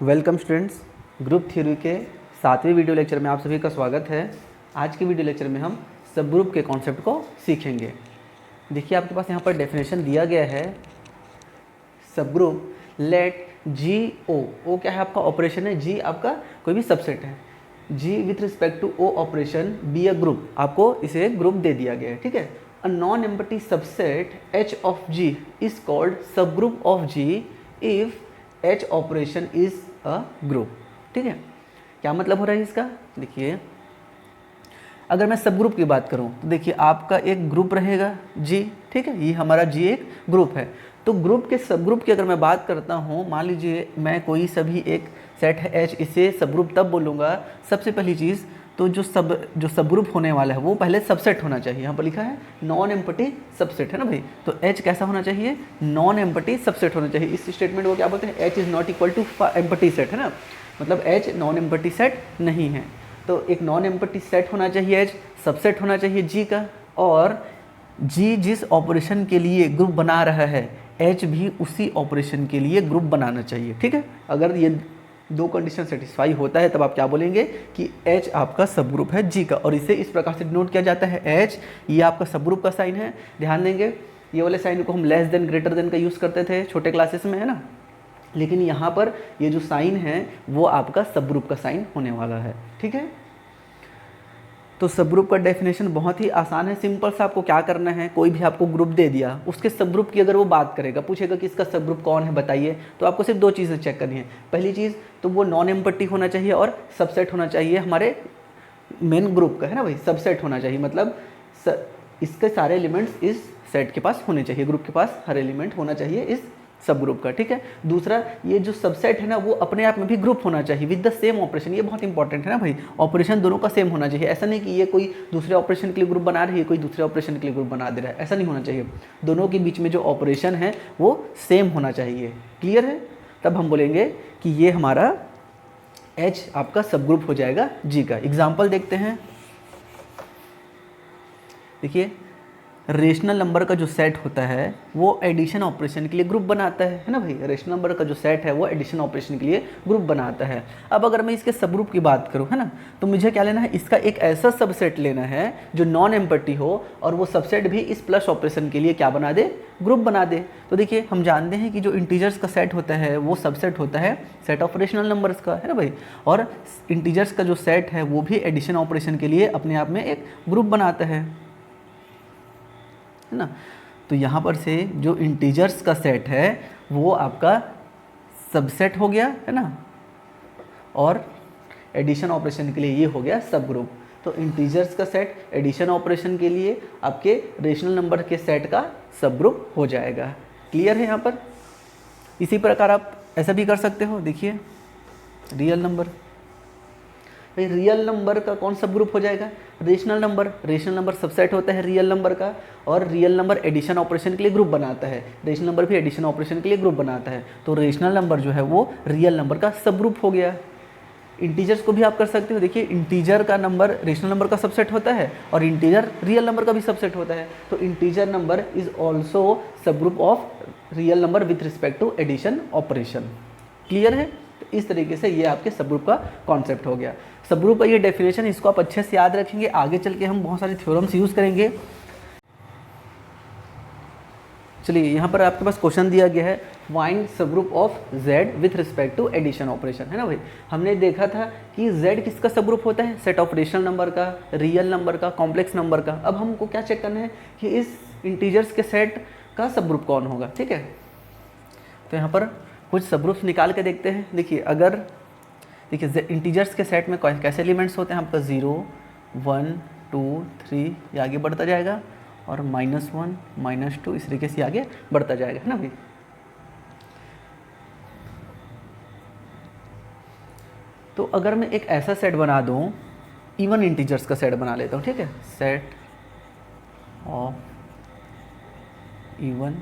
Welcome students, group theory के 7वें video lecture में आप सभी का स्वागत है। आज के वीडियो लेक्चर में हम सब ग्रुप के कॉन्सेप्ट को सीखेंगे। देखिए आपके पास यहाँ पर डेफिनेशन दिया गया है। सब ग्रुप लेट जी ओ क्या है आपका ऑपरेशन है, जी आपका कोई भी सबसेट है, G with respect to o operation be a group, आपको इसे ग्रुप दे दिया गया है। ठीक है, a non empty subset H of G is called subgroup of G if H operation is a group. ठीक है, क्या मतलब हो रहा है इसका? देखिए अगर मैं सब ग्रुप की बात करूं तो देखिए आपका एक ग्रुप रहेगा जी। ठीक है, ये हमारा जी एक ग्रुप है। तो ग्रुप के सब ग्रुप की अगर मैं बात करता हूं, मान लीजिए मैं कोई सभी एक सेट है एच, इसे सब ग्रुप तब बोलूँगा। सबसे पहली चीज़ तो जो सब ग्रुप होने वाला है वो पहले सबसेट होना चाहिए। यहाँ पर लिखा है नॉन एम्प्टी सबसेट, है ना भाई। तो एच कैसा होना चाहिए? नॉन एम्प्टी सबसेट होना चाहिए। इस स्टेटमेंट को क्या बोलते हैं? H is not equal to empty set, है ना। मतलब एच नॉन एम्प्टी सेट नहीं है। तो एक नॉन एम्प्टी सेट होना चाहिए, एच सबसेट होना चाहिए जी का, और जी जिस ऑपरेशन के लिए ग्रुप बना रहा है एच भी उसी ऑपरेशन के लिए ग्रुप बनाना चाहिए। ठीक है, अगर ये दो कंडीशन सेटिस्फाई होता है तब आप क्या बोलेंगे कि एच आपका सब ग्रुप है जी का, और इसे इस प्रकार से डिनोट किया जाता है एच, ये आपका सब ग्रुप का साइन है। ध्यान देंगे ये वाले साइन को हम लेस देन ग्रेटर देन का यूज़ करते थे छोटे क्लासेस में, है ना। लेकिन यहाँ पर ये जो साइन है वो आपका सब ग्रुप का साइन होने वाला है। ठीक है, तो सब ग्रुप का डेफिनेशन बहुत ही आसान है, सिंपल सा। आपको क्या करना है, कोई भी आपको ग्रुप दे दिया, उसके सब ग्रुप की अगर वो बात करेगा, पूछेगा कि इसका सब ग्रुप कौन है बताइए, तो आपको सिर्फ दो चीज़ें चेक करनी है। पहली चीज़ तो वो नॉन एम्प्टी होना चाहिए और सबसेट होना चाहिए हमारे मेन ग्रुप का, है ना भाई। सबसेट होना चाहिए मतलब इसके सारे एलिमेंट्स इस सेट के पास होने चाहिए, ग्रुप के पास हर एलिमेंट होना चाहिए इस सब ग्रुप का। ठीक है, दूसरा ये जो सबसेट है ना वो अपने आप में भी ग्रुप होना चाहिए विद द सेम ऑपरेशन। ये बहुत इंपॉर्टेंट है ना भाई, ऑपरेशन दोनों का सेम होना चाहिए। ऐसा नहीं कि ये कोई दूसरे ऑपरेशन के लिए ग्रुप बना रही है, कोई दूसरे ऑपरेशन के लिए ग्रुप बना दे रहा है, ऐसा नहीं होना चाहिए। दोनों के बीच में जो ऑपरेशन है वो सेम होना चाहिए। क्लियर है? तब हम बोलेंगे कि ये हमारा एच आपका सब ग्रुप हो जाएगा जी का। एग्जाम्पल देखते हैं। देखिए रेशनल नंबर का जो सेट होता है वो एडिशन ऑपरेशन के लिए ग्रुप बनाता है ना भाई। रेशनल नंबर का जो सेट है वो एडिशन ऑपरेशन के लिए ग्रुप बनाता है। अब अगर मैं इसके सब ग्रुप की बात करूं, है ना, तो मुझे क्या लेना है, इसका एक ऐसा सबसेट लेना है जो नॉन एम्प्टी हो और वो सबसेट भी इस प्लस ऑपरेशन के लिए क्या बना दे, ग्रुप बना दे। तो देखिए हम जानते हैं कि जो इंटीजर्स का सेट होता है वो सबसेट होता है सेट ऑफ रेशनल नंबर्स का, है ना भाई। और इंटीजर्स का जो सेट है वो भी एडिशन ऑपरेशन के लिए अपने आप में एक ग्रुप बनाता है ना। तो यहाँ पर से जो इंटीजर्स का सेट है वो आपका सबसेट हो गया, है ना, और एडिशन ऑपरेशन के लिए ये हो गया सब ग्रुप। तो इंटीजर्स का सेट एडिशन ऑपरेशन के लिए आपके रेशनल नंबर के सेट का सब ग्रुप हो जाएगा। क्लियर है यहाँ पर? इसी प्रकार आप ऐसा भी कर सकते हो। देखिए रियल नंबर, भाई रियल नंबर का कौन सब ग्रुप हो जाएगा? रेशनल नंबर सबसेट होता है रियल नंबर का, और रियल नंबर एडिशन ऑपरेशन के लिए ग्रुप बनाता है। रेशनल नंबर भी एडिशन ऑपरेशन के लिए ग्रुप बनाता है। तो रेशनल नंबर जो है वो रियल नंबर का सब ग्रुप हो गया। इंटीजर्स को भी आप कर सकते हो। देखिए इंटीजर का नंबर रेशनल नंबर का सबसेट होता है और इंटीजर रियल नंबर का भी सबसेट होता है। तो integer number is also subgroup of real number with respect to addition operation. Clear है? तो इस तरीके से ये आपके सब ग्रुप का कॉन्सेप्ट हो गया। सब ग्रुप का ये डेफिनेशन, इसको आप अच्छे से याद रखेंगे। आगे चल के हम बहुत सारे थ्योरम्स यूज़ करेंगे। चलिए यहाँ पर आपके पास क्वेश्चन दिया गया है, find subgroup of z with respect to addition operation, है ना भाई। हमने देखा था कि z किसका सब ग्रुप होता है? सेट ऑफ रेशनल नंबर का, रियल नंबर का, कॉम्प्लेक्स नंबर का। अब हमको क्या चेक करना है कि इस इंटीजर्स के सेट का सब ग्रुप कौन होगा। ठीक है, तो यहाँ पर कुछ सब ग्रुप्स निकाल के देखते हैं। देखिए अगर देखिए इंटीजर्स के सेट में कैसे एलिमेंट्स होते हैं आपका 0 1 2 3, ये आगे बढ़ता जाएगा, और -1 -2 इस तरीके से आगे बढ़ता जाएगा, है ना भाई। तो अगर मैं एक ऐसा सेट बना दूं, इवन इंटीजर्स का सेट बना लेता हूं, ठीक है, set of even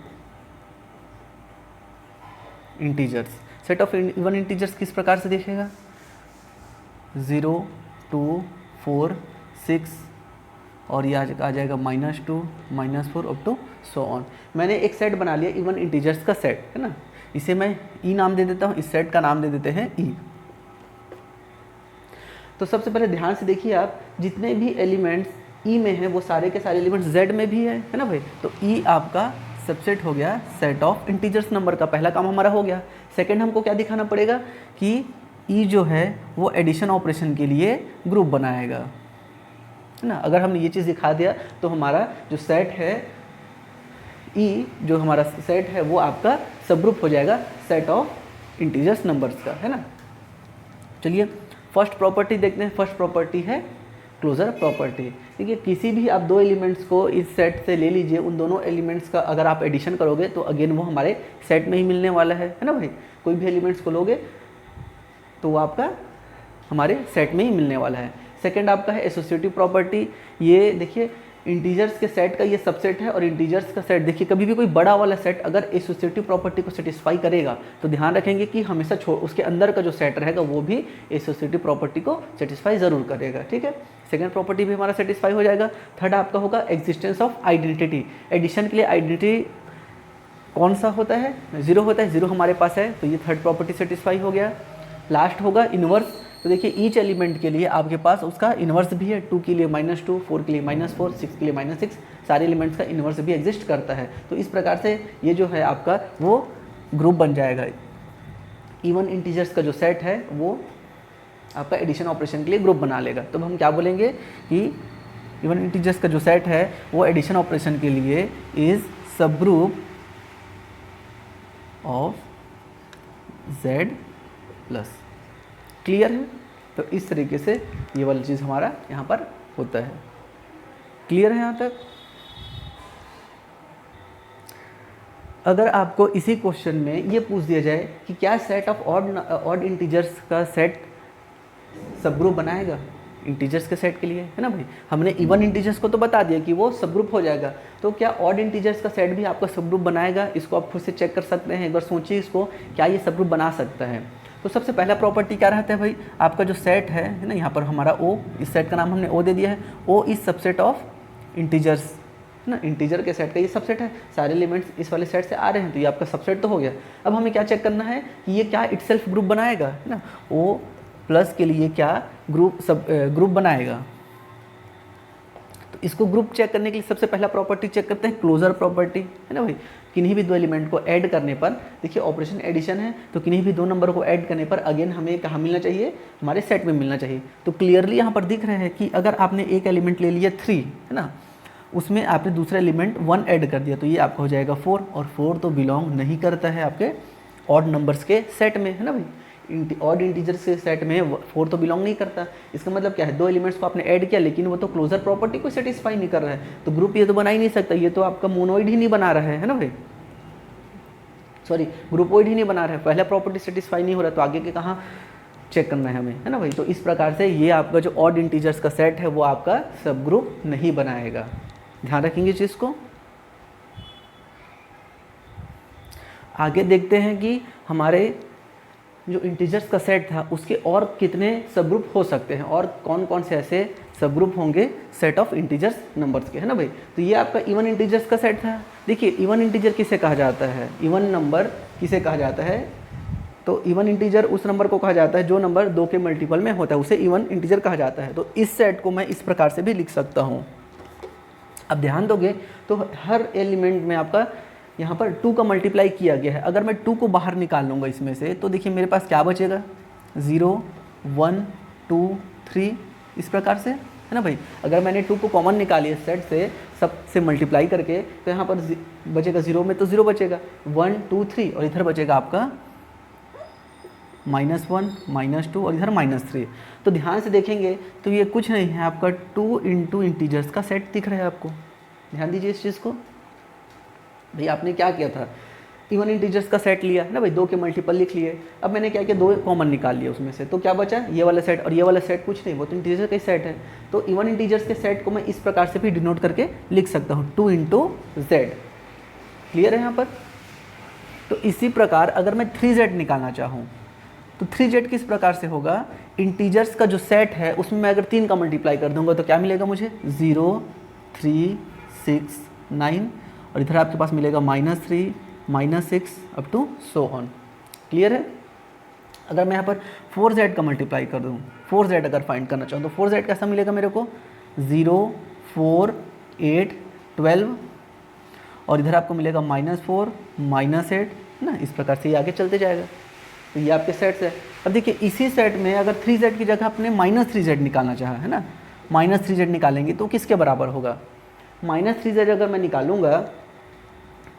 integers. Set of even integers किस प्रकार से दिखेगा? 0 2 4 6, और ये आ जाएगा -2 -4 अप टू सो ऑन। मैंने एक सेट बना लिया इवन इंटीजर्स का सेट, है ना। इसे मैं ई नाम दे देता हूँ, इस सेट का नाम दे देते हैं ई। तो सबसे पहले ध्यान से देखिए आप, जितने भी एलिमेंट्स ई में हैं वो सारे के सारे एलिमेंट्स जेड में भी है ना भाई। तो ई आपका सबसेट हो गया सेट ऑफ इंटीजर्स नंबर का, पहला काम हमारा हो गया। सेकंड हमको क्या दिखाना पड़ेगा कि ई जो है वो एडिशन ऑपरेशन के लिए ग्रुप बनाएगा, है ना। अगर हमने ये चीज़ दिखा दिया तो हमारा जो सेट है ई, जो हमारा सेट है वो आपका सब ग्रुप हो जाएगा सेट ऑफ इंटीजर्स नंबर्स का, है ना। चलिए फर्स्ट प्रॉपर्टी देखते हैं। फर्स्ट प्रॉपर्टी है क्लोजर प्रॉपर्टी। देखिए किसी भी आप दो एलिमेंट्स को इस सेट से ले लीजिए, उन दोनों एलिमेंट्स का अगर आप एडिशन करोगे तो अगेन वो हमारे सेट में ही मिलने वाला है ना भाई। कोई भी एलिमेंट्स को लोगे तो वो आपका हमारे सेट में ही मिलने वाला है। सेकंड आपका है एसोसिएटिव प्रॉपर्टी। ये देखिए इंटीजर्स के सेट का ये सबसेट है और इंटीजर्स का सेट, देखिए कभी भी कोई बड़ा वाला सेट अगर एसोसिएटिव प्रॉपर्टी को सेटिस्फाई करेगा तो ध्यान रखेंगे कि हमेशा उसके अंदर का जो सेट रहेगा वो भी एसोसिएटिव प्रॉपर्टी को सेटिस्फाई ज़रूर करेगा, ठीक है। सेकंड प्रॉपर्टी भी हमारा सेटिस्फाई हो जाएगा। थर्ड आपका होगा एग्जिस्टेंस ऑफ आइडेंटिटी। एडिशन के लिए आइडेंटिटी कौन सा होता है? जीरो होता है, जीरो हमारे पास है, तो ये थर्ड प्रॉपर्टी सेटिस्फाई हो गया। लास्ट होगा इन्वर्स। तो देखिए ईच एलिमेंट के लिए आपके पास उसका इन्वर्स भी है, 2 के लिए -2, 4 के लिए -4, 6 के लिए -6, सारे एलिमेंट्स का इन्वर्स भी एग्जिस्ट करता है। तो इस प्रकार से ये जो है आपका वो ग्रुप बन जाएगा। इवन इंटीजर्स का जो सेट है वो आपका एडिशन ऑपरेशन के लिए ग्रुप बना लेगा। तो हम क्या बोलेंगे कि इवन इंटीजर्स का जो सेट है वो एडिशन ऑपरेशन के लिए is subgroup of Z plus. Clear है? तो इस तरीके से ये वाली चीज़ हमारा यहाँ पर होता है। क्लियर है यहाँ तक? अगर आपको इसी क्वेश्चन में ये पूछ दिया जाए कि क्या सेट ऑफ ऑड इंटीजर्स का सेट सब ग्रुप बनाएगा इंटीजर्स के सेट के लिए, है ना भाई। हमने इवन इंटीजर्स को तो बता दिया कि वो सब ग्रुप हो जाएगा, तो क्या ऑड इंटीजर्स का सेट भी आपका सब ग्रुप बनाएगा? इसको आप खुद से चेक कर सकते हैं, एक बार सोचिए इसको, क्या ये सब ग्रुप बना सकता है। तो सबसे पहला प्रॉपर्टी क्या रहता है भाई, आपका जो सेट है ना, यहाँ पर हमारा ओ, इस सेट का नाम हमने ओ दे दिया है। O is subset of integers, है ना। इंटीजर के सेट का ये सबसेट है, सारे एलिमेंट्स इस वाले सेट से आ रहे हैं, तो ये आपका सबसेट तो हो गया। अब हमें क्या चेक करना है कि ये क्या इटसेल्फ ग्रुप बनाएगा, है ना। ओ प्लस के लिए क्या ग्रुप बनाएगा। तो इसको ग्रुप चेक करने के लिए सबसे पहला प्रॉपर्टी चेक करते हैं क्लोजर प्रॉपर्टी, है ना भाई। किन्हीं भी दो एलिमेंट को ऐड करने पर, देखिए ऑपरेशन एडिशन है, तो किन्हीं भी दो नंबर को ऐड करने पर अगेन हमें कहाँ मिलना चाहिए, हमारे सेट में मिलना चाहिए। तो क्लियरली यहाँ पर दिख रहा है कि अगर आपने एक एलिमेंट ले लिया 3, है ना, उसमें आपने दूसरा एलिमेंट 1 ऐड कर दिया, तो ये आपका हो जाएगा 4, और 4 तो बिलोंग नहीं करता है आपके ऑड नंबर्स के सेट में, है ना भाई। ऑड इंटीजर्स के सेट में 4 तो बिलोंग नहीं करता। इसका मतलब क्या है, दो एलिमेंट्स को आपने ऐड किया लेकिन वो तो क्लोजर प्रॉपर्टी को सेटिस्फाई नहीं कर रहा है, तो ग्रुप ये तो बना ही नहीं सकता, ये तो आपका मोनोइड ही नहीं बना रहा है ना भाई, सॉरी ग्रुपोइड ही नहीं बना रहा है। पहला प्रॉपर्टी सेटिस्फाई नहीं हो रहा, तो आगे के कहाँ चेक करना है हमें, है ना भाई। तो इस प्रकार से ये आपका जो ऑड इंटीजर्स का सेट है वो आपका सब ग्रुप नहीं बनाएगा, ध्यान रखेंगे इस चीज़ को। आगे देखते हैं कि हमारे जो इंटीजर्स का सेट था उसके और कितने सब ग्रुप हो सकते हैं, और कौन कौन से ऐसे सब ग्रुप होंगे सेट ऑफ इंटीजर्स नंबर्स के, है ना भाई। तो ये आपका इवन इंटीजर्स का सेट था। देखिए इवन इंटीजर किसे कहा जाता है, इवन नंबर किसे कहा जाता है, तो इवन इंटीजर उस नंबर को कहा जाता है जो नंबर 2 के मल्टीपल में होता है, उसे इवन इंटीजर कहा जाता है। तो इस सेट को मैं इस प्रकार से भी लिख सकता हूँ। अब ध्यान दोगे तो हर एलिमेंट में आपका यहाँ पर 2 का मल्टीप्लाई किया गया है। अगर मैं 2 को बाहर निकाल लूँगा इसमें से, तो देखिए मेरे पास क्या बचेगा, 0, 1, 2, 3, इस प्रकार से, है ना भाई। अगर मैंने 2 को कॉमन निकाली इस सेट से, सब से मल्टीप्लाई करके, तो यहाँ पर बचेगा 0 में तो 0 बचेगा, 1, 2, 3, और इधर बचेगा आपका -1, -2 और इधर -3। तो ध्यान से देखेंगे तो ये कुछ नहीं है, आपका 2 इंटू इंटीजर्स का सेट दिख रहा है आपको। ध्यान दीजिए इस चीज़ को। भाई आपने क्या किया था, इवन इंटीजर्स का सेट लिया, है ना भाई, 2 के मल्टीपल लिख लिए। अब मैंने क्या किया, 2 कॉमन निकाल लिया उसमें से, तो क्या बचा, ये वाला सेट, और ये वाला सेट कुछ नहीं, वो तो इंटीजर का ही सेट है। तो इवन इंटीजर्स के सेट को मैं इस प्रकार से भी डिनोट करके लिख सकता हूँ, 2 इंटू Z। क्लियर है यहाँ पर। तो इसी प्रकार अगर मैं 3Z निकालना चाहूँ तो 3Z किस प्रकार से होगा, इंटीजर्स का जो सेट है उसमें मैं अगर 3 का मल्टीप्लाई कर दूंगा तो क्या मिलेगा मुझे, 0, 3, 6, 9, और इधर आपके पास मिलेगा -3, -6 up to so on. Clear है? अगर मैं यहाँ पर 4z का मल्टीप्लाई कर दूँ, 4z अगर फाइंड करना चाहूँ तो 4z कैसा मिलेगा मेरे को, 0 4 8 12 और इधर आपको मिलेगा -4 -8 ना, इस प्रकार से ये आगे चलते जाएगा। तो ये आपके सेट्स है। अब देखिए इसी सेट में अगर 3z की जगह आपने -3z निकालना चाहा है ना, -3z निकालेंगे तो किसके बराबर होगा, -3z अगर मैं निकालूंगा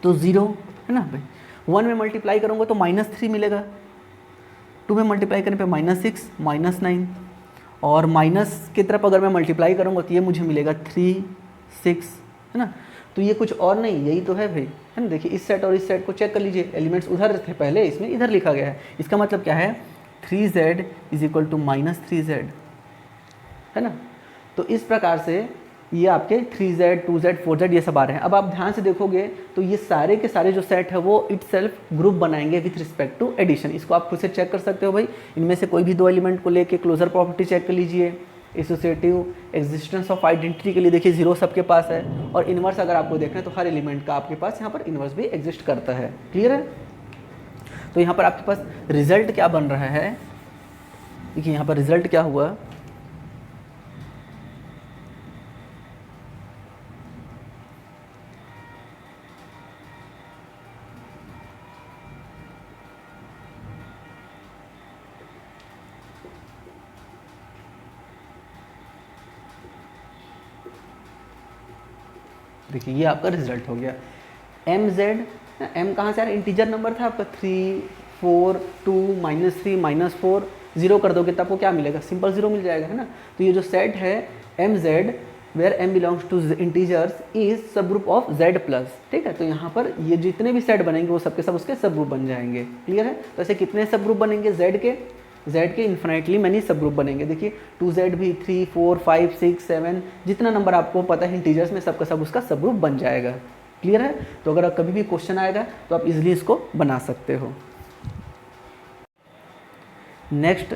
तो 0 है ना भाई, 1 में मल्टीप्लाई करूँगा तो -3 मिलेगा, 2 में मल्टीप्लाई करने पे -6 -9 और माइनस की तरफ अगर मैं मल्टीप्लाई करूँगा तो ये मुझे मिलेगा 3 6 है ना। तो ये कुछ और नहीं, यही तो है भाई, है ना। देखिए इस सेट और इस सेट को चेक कर लीजिए, एलिमेंट्स उधर थे पहले, इसमें इधर लिखा गया है। इसका मतलब क्या है, 3z = -3z है ना। तो इस प्रकार से ये आपके 3z 2z 4z ये सब आ रहे हैं। अब आप ध्यान से देखोगे तो ये सारे के सारे जो सेट है वो इटसेल्फ ग्रुप बनाएंगे विथ रिस्पेक्ट टू एडिशन। इसको आप खुद से चेक कर सकते हो भाई, इनमें से कोई भी दो एलिमेंट को लेके क्लोजर प्रॉपर्टी चेक कर लीजिए। एसोसिएटिव एग्जिस्टेंस ऑफ आइडेंटिटी के लिए देखिए 0 सबके पास है, और इन्वर्स अगर आपको देखना है तो हर एलिमेंट का आपके पास यहाँ पर इन्वर्स भी एग्जिस्ट करता है। क्लियर है? तो यहाँ पर आपके पास रिजल्ट क्या बन रहा है, देखिए यहाँ पर रिजल्ट क्या हुआ, देखिए ये आपका रिजल्ट हो गया। mz, m कहाँ से आ रहा है, इंटीजर नंबर था आपका, 3 4 2 -3 -4 0 कर दोगे तो आपको क्या मिलेगा, सिंपल 0 मिल जाएगा, है ना। तो ये जो सेट है mz where m belongs to integers is subgroup of z plus, ठीक है। तो यहाँ पर ये जितने भी सेट बनेंगे वो सबके सब उसके सब ग्रुप बन जाएंगे। क्लियर है? तो ऐसे कितने सब ग्रुप बनेंगे, z के इन्फिनाइटली मैनी सब ग्रुप बनेंगे। देखिए 2z भी 3 4 5 6 7 जितना नंबर आपको पता है इंटीजर्स में सबका सब उसका सब ग्रुप बन जाएगा। क्लियर है? तो अगर कभी भी क्वेश्चन आएगा तो आप इजीली इसको बना सकते हो। नेक्स्ट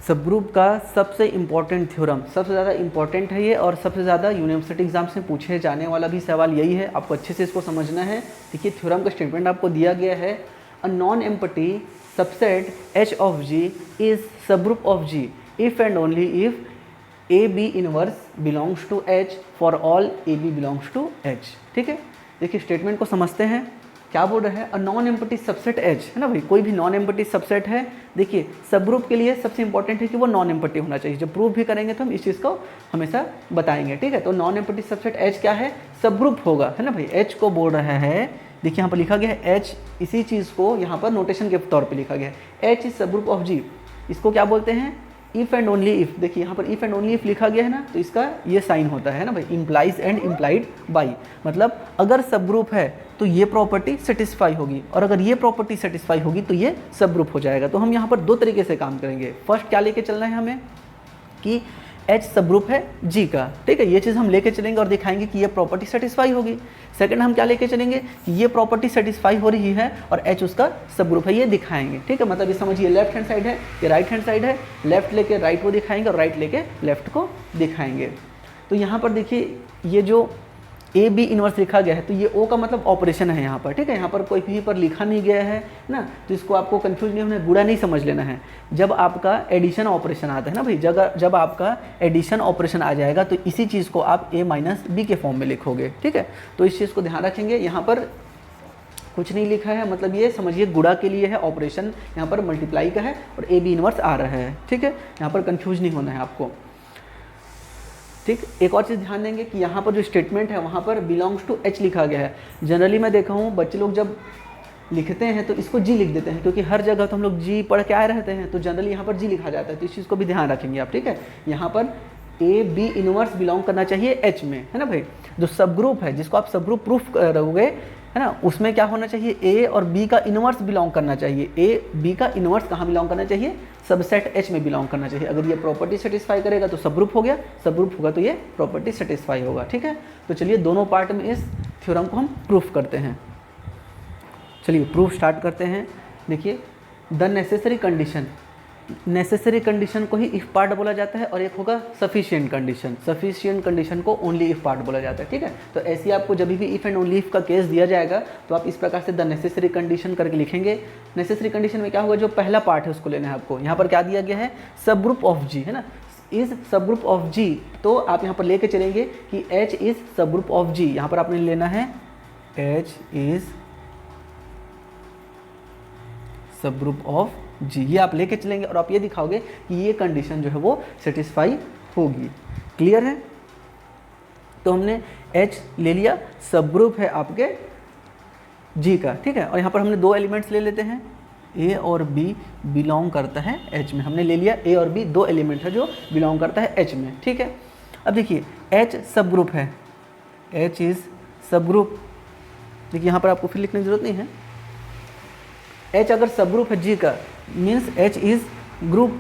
सब ग्रुप का सबसे इम्पॉर्टेंट थ्योरम, सबसे ज़्यादा इम्पॉर्टेंट है ये और सबसे ज़्यादा यूनिवर्सिटी एग्जाम्स में पूछे जाने वाला भी सवाल यही है, आपको अच्छे से इसको समझना है। देखिए थ्योरम का स्टेटमेंट आपको दिया गया है, a non empty subset H of G is subgroup of G if and only if AB inverse belongs to H for all AB belongs to H। ठीक है, देखिए स्टेटमेंट को समझते हैं, क्या बोल रहा है, a non empty subset H है ना भाई, कोई भी नॉन एम्प्टी सबसेट है। देखिए सब ग्रुप के लिए सबसे इंपॉर्टेंट है कि वो नॉन एम्प्टी होना चाहिए, जब प्रूव भी करेंगे तो हम इस चीज़ को हमेशा बताएंगे। ठीक है, तो नॉन एम्प्टी सबसेट H क्या है, सब ग्रुप होगा, है ना भाई। H को बोल रहा है, देखिए यहाँ पर लिखा गया है H, इसी चीज़ को यहाँ पर नोटेशन के तौर पे लिखा गया है, H is subgroup of G। इसको क्या बोलते हैं, इफ़ एंड ओनली इफ़। देखिए यहाँ पर इफ़ एंड ओनली इफ़ लिखा गया है ना, तो इसका ये साइन होता है ना भाई, इम्प्लाइज एंड इम्प्लाइड बाई, मतलब अगर सब ग्रुप है तो ये प्रॉपर्टी सेटिस्फाई होगी, और अगर ये प्रॉपर्टी सेटिस्फाई होगी तो ये सब ग्रुप हो जाएगा। तो हम यहाँ पर दो तरीके से काम करेंगे। फर्स्ट क्या लेके चलना है हमें कि H सब ग्रुप है G का, ठीक है, ये चीज़ हम लेके चलेंगे और दिखाएंगे कि ये प्रॉपर्टी सेटिस्फाई होगी। सेकंड हम क्या लेके चलेंगे कि ये प्रॉपर्टी सेटिस्फाई हो रही है और H उसका सब ग्रुप है, ये दिखाएंगे। ठीक है, मतलब ये समझिए लेफ्ट हैंड साइड है, ये राइट हैंड साइड है, लेफ्ट लेके राइट को दिखाएंगे और राइट लेके लेफ्ट को दिखाएंगे। तो यहाँ पर देखिए ये जो ए बी इनवर्स लिखा गया है, तो ये ओ का मतलब ऑपरेशन है यहाँ पर। ठीक है, यहाँ पर कोई भी पर लिखा नहीं गया है ना, तो इसको आपको कंफ्यूज नहीं होना, गुड़ा नहीं समझ लेना है। जब आपका एडिशन ऑपरेशन आता है ना भाई, जब आपका एडिशन ऑपरेशन आ जाएगा तो इसी चीज़ को आप ए माइनस बी के फॉर्म में लिखोगे। ठीक है, तो इस चीज़ को ध्यान रखेंगे। यहाँ पर कुछ नहीं लिखा है, मतलब ये समझिए गुड़ा के लिए है, ऑपरेशन यहाँ पर मल्टीप्लाई का है और ए बी इनवर्स आ रहा है। ठीक है, यहाँ पर कन्फ्यूज नहीं होना है आपको। ठीक, एक और चीज़ ध्यान देंगे कि यहाँ पर जो स्टेटमेंट है वहाँ पर बिलोंग्स टू H लिखा गया है। जनरली मैं देखा हूँ बच्चे लोग जब लिखते हैं तो इसको G लिख देते हैं, क्योंकि हर जगह तो हम लोग G पढ़ के आए रहते हैं, तो जनरली यहाँ पर G लिखा जाता है, तो इस चीज़ को भी ध्यान रखेंगे आप। ठीक है, यहाँ पर ए बी इनवर्स बिलोंग करना चाहिए H में, है ना भाई। जो सब ग्रुप है जिसको आप सब ग्रुप प्रूफ करोगे, है ना, उसमें क्या होना चाहिए, ए और बी का इनवर्स बिलोंग करना चाहिए। ए बी का इनवर्स कहाँ बिलोंग करना चाहिए, सबसेट H में बिलोंग करना चाहिए। अगर ये प्रॉपर्टी सेटिस्फाई करेगा तो सब ग्रुप हो गया, सब ग्रुप होगा तो ये प्रॉपर्टी सेटिस्फाई होगा। ठीक है, तो चलिए दोनों पार्ट में इस थ्योरम को हम प्रूफ करते हैं। चलिए प्रूफ स्टार्ट करते हैं। देखिए the necessary condition necessary condition को ही इफ पार्ट बोला जाता है और एक होगा सफिशिएंट कंडीशन। सफिशिएंट कंडीशन को ओनली इफ पार्ट बोला जाता है, ठीक है। तो ऐसे ही आपको जब भी इफ एंड ओनली इफ का केस दिया जाएगा तो आप इस प्रकार से द नेसेसरी कंडीशन करके लिखेंगे। नेसेसरी कंडीशन में क्या होगा, जो पहला पार्ट है उसको लेना है आपको। यहाँ पर क्या दिया गया है, सब ग्रुप ऑफ जी, है ना, इज सब ग्रुप ऑफ जी। तो आप यहाँ पर लेके चलेंगे कि H is subgroup of जी। यहाँ पर आपने लेना है H is subgroup of G, ये आप लेके चलेंगे और आप ये दिखाओगे कि ये कंडीशन जो है वो सेटिस्फाई होगी। क्लियर है। तो हमने H ले लिया, सब ग्रुप है आपके G का, ठीक है। और यहाँ पर हमने दो एलिमेंट्स ले लेते हैं, A और B बिलोंग करता है H में। हमने ले लिया A और B, दो एलिमेंट है जो बिलोंग करता है H में, ठीक है। अब देखिए H सब ग्रुप है, H इज सब ग्रुप। देखिए यहाँ पर आपको फिर लिखने की जरूरत नहीं है। H अगर सब ग्रुप है G का, मीन्स H इज ग्रुप,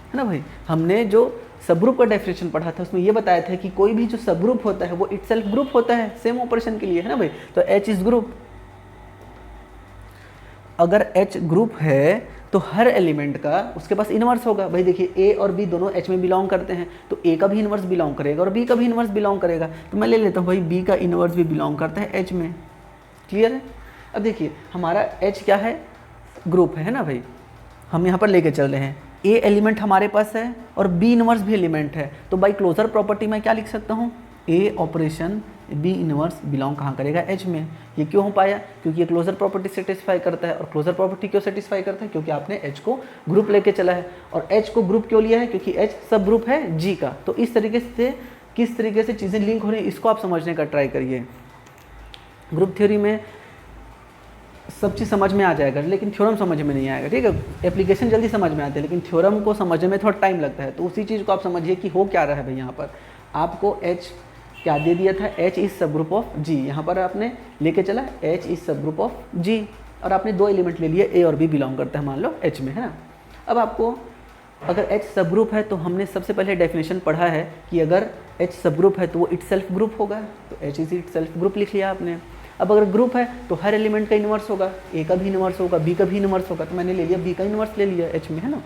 है ना भाई। हमने जो सब ग्रुप का डेफिनेशन पढ़ा था उसमें ये बताया था कि कोई भी जो सब ग्रुप होता है वो इटसेल्फ ग्रुप होता है, सेम ऑपरेशन के लिए, है ना भाई। तो H इज ग्रुप। अगर H ग्रुप है तो हर एलिमेंट का उसके पास इनवर्स होगा। भाई देखिए A और B दोनों H में बिलोंग करते हैं, तो A का भी इनवर्स बिलोंग करेगा और B का भी इनवर्स बिलोंग करेगा। तो मैं ले लेता हूँ भाई B का इनवर्स भी बिलोंग करता है H में। क्लियर है। अब देखिए हमारा H क्या है, ग्रुप है ना भाई। हम यहाँ पर लेके चल रहे हैं, A एलिमेंट हमारे पास है और B इनवर्स भी एलिमेंट है। तो बाई क्लोजर प्रॉपर्टी में क्या लिख सकता हूँ, A operation B inverse belong कहाँ करेगा, H में। ये क्यों हो पाया, क्योंकि ये क्लोजर प्रॉपर्टी सेटिस्फाई करता है। और क्लोजर प्रॉपर्टी क्यों सेटिस्फाई करता है, क्योंकि आपने H को ग्रुप लेके चला है। और H को ग्रुप क्यों लिया है, क्योंकि H सब ग्रुप है G का। तो इस तरीके से किस तरीके से चीज़ें लिंक हो रही हैं इसको आप समझने का ट्राई करिए। ग्रुप थ्योरी में सब चीज़ समझ में आ जाएगा, लेकिन थ्योरम समझ में नहीं आएगा, ठीक है। एप्लीकेशन जल्दी समझ में आते हैं, लेकिन थ्योरम को समझने में थोड़ा टाइम लगता है। तो उसी चीज़ को आप समझिए कि हो क्या रहा है भाई। यहाँ पर आपको H क्या दे दिया था, H is subgroup of G। यहाँ पर आपने लेके चला H is subgroup of G और आपने दो एलिमेंट ले लिए, A और B बिलोंग करता है मान लो H में, है ना। अब आपको अगर H सब ग्रुप है तो हमने सबसे पहले डेफिनेशन पढ़ा है कि अगर H सब ग्रुप है तो वो इटसेल्फ ग्रुप होगा। तो H इज इटसेल्फ ग्रुप लिख लिया आपने। अब अगर ग्रुप है तो हर एलिमेंट का इनवर्स होगा, A का भी इनवर्स होगा, B का भी इनवर्स होगा। तो मैंने ले लिया B का इनवर्स ले लिया H में, है ना।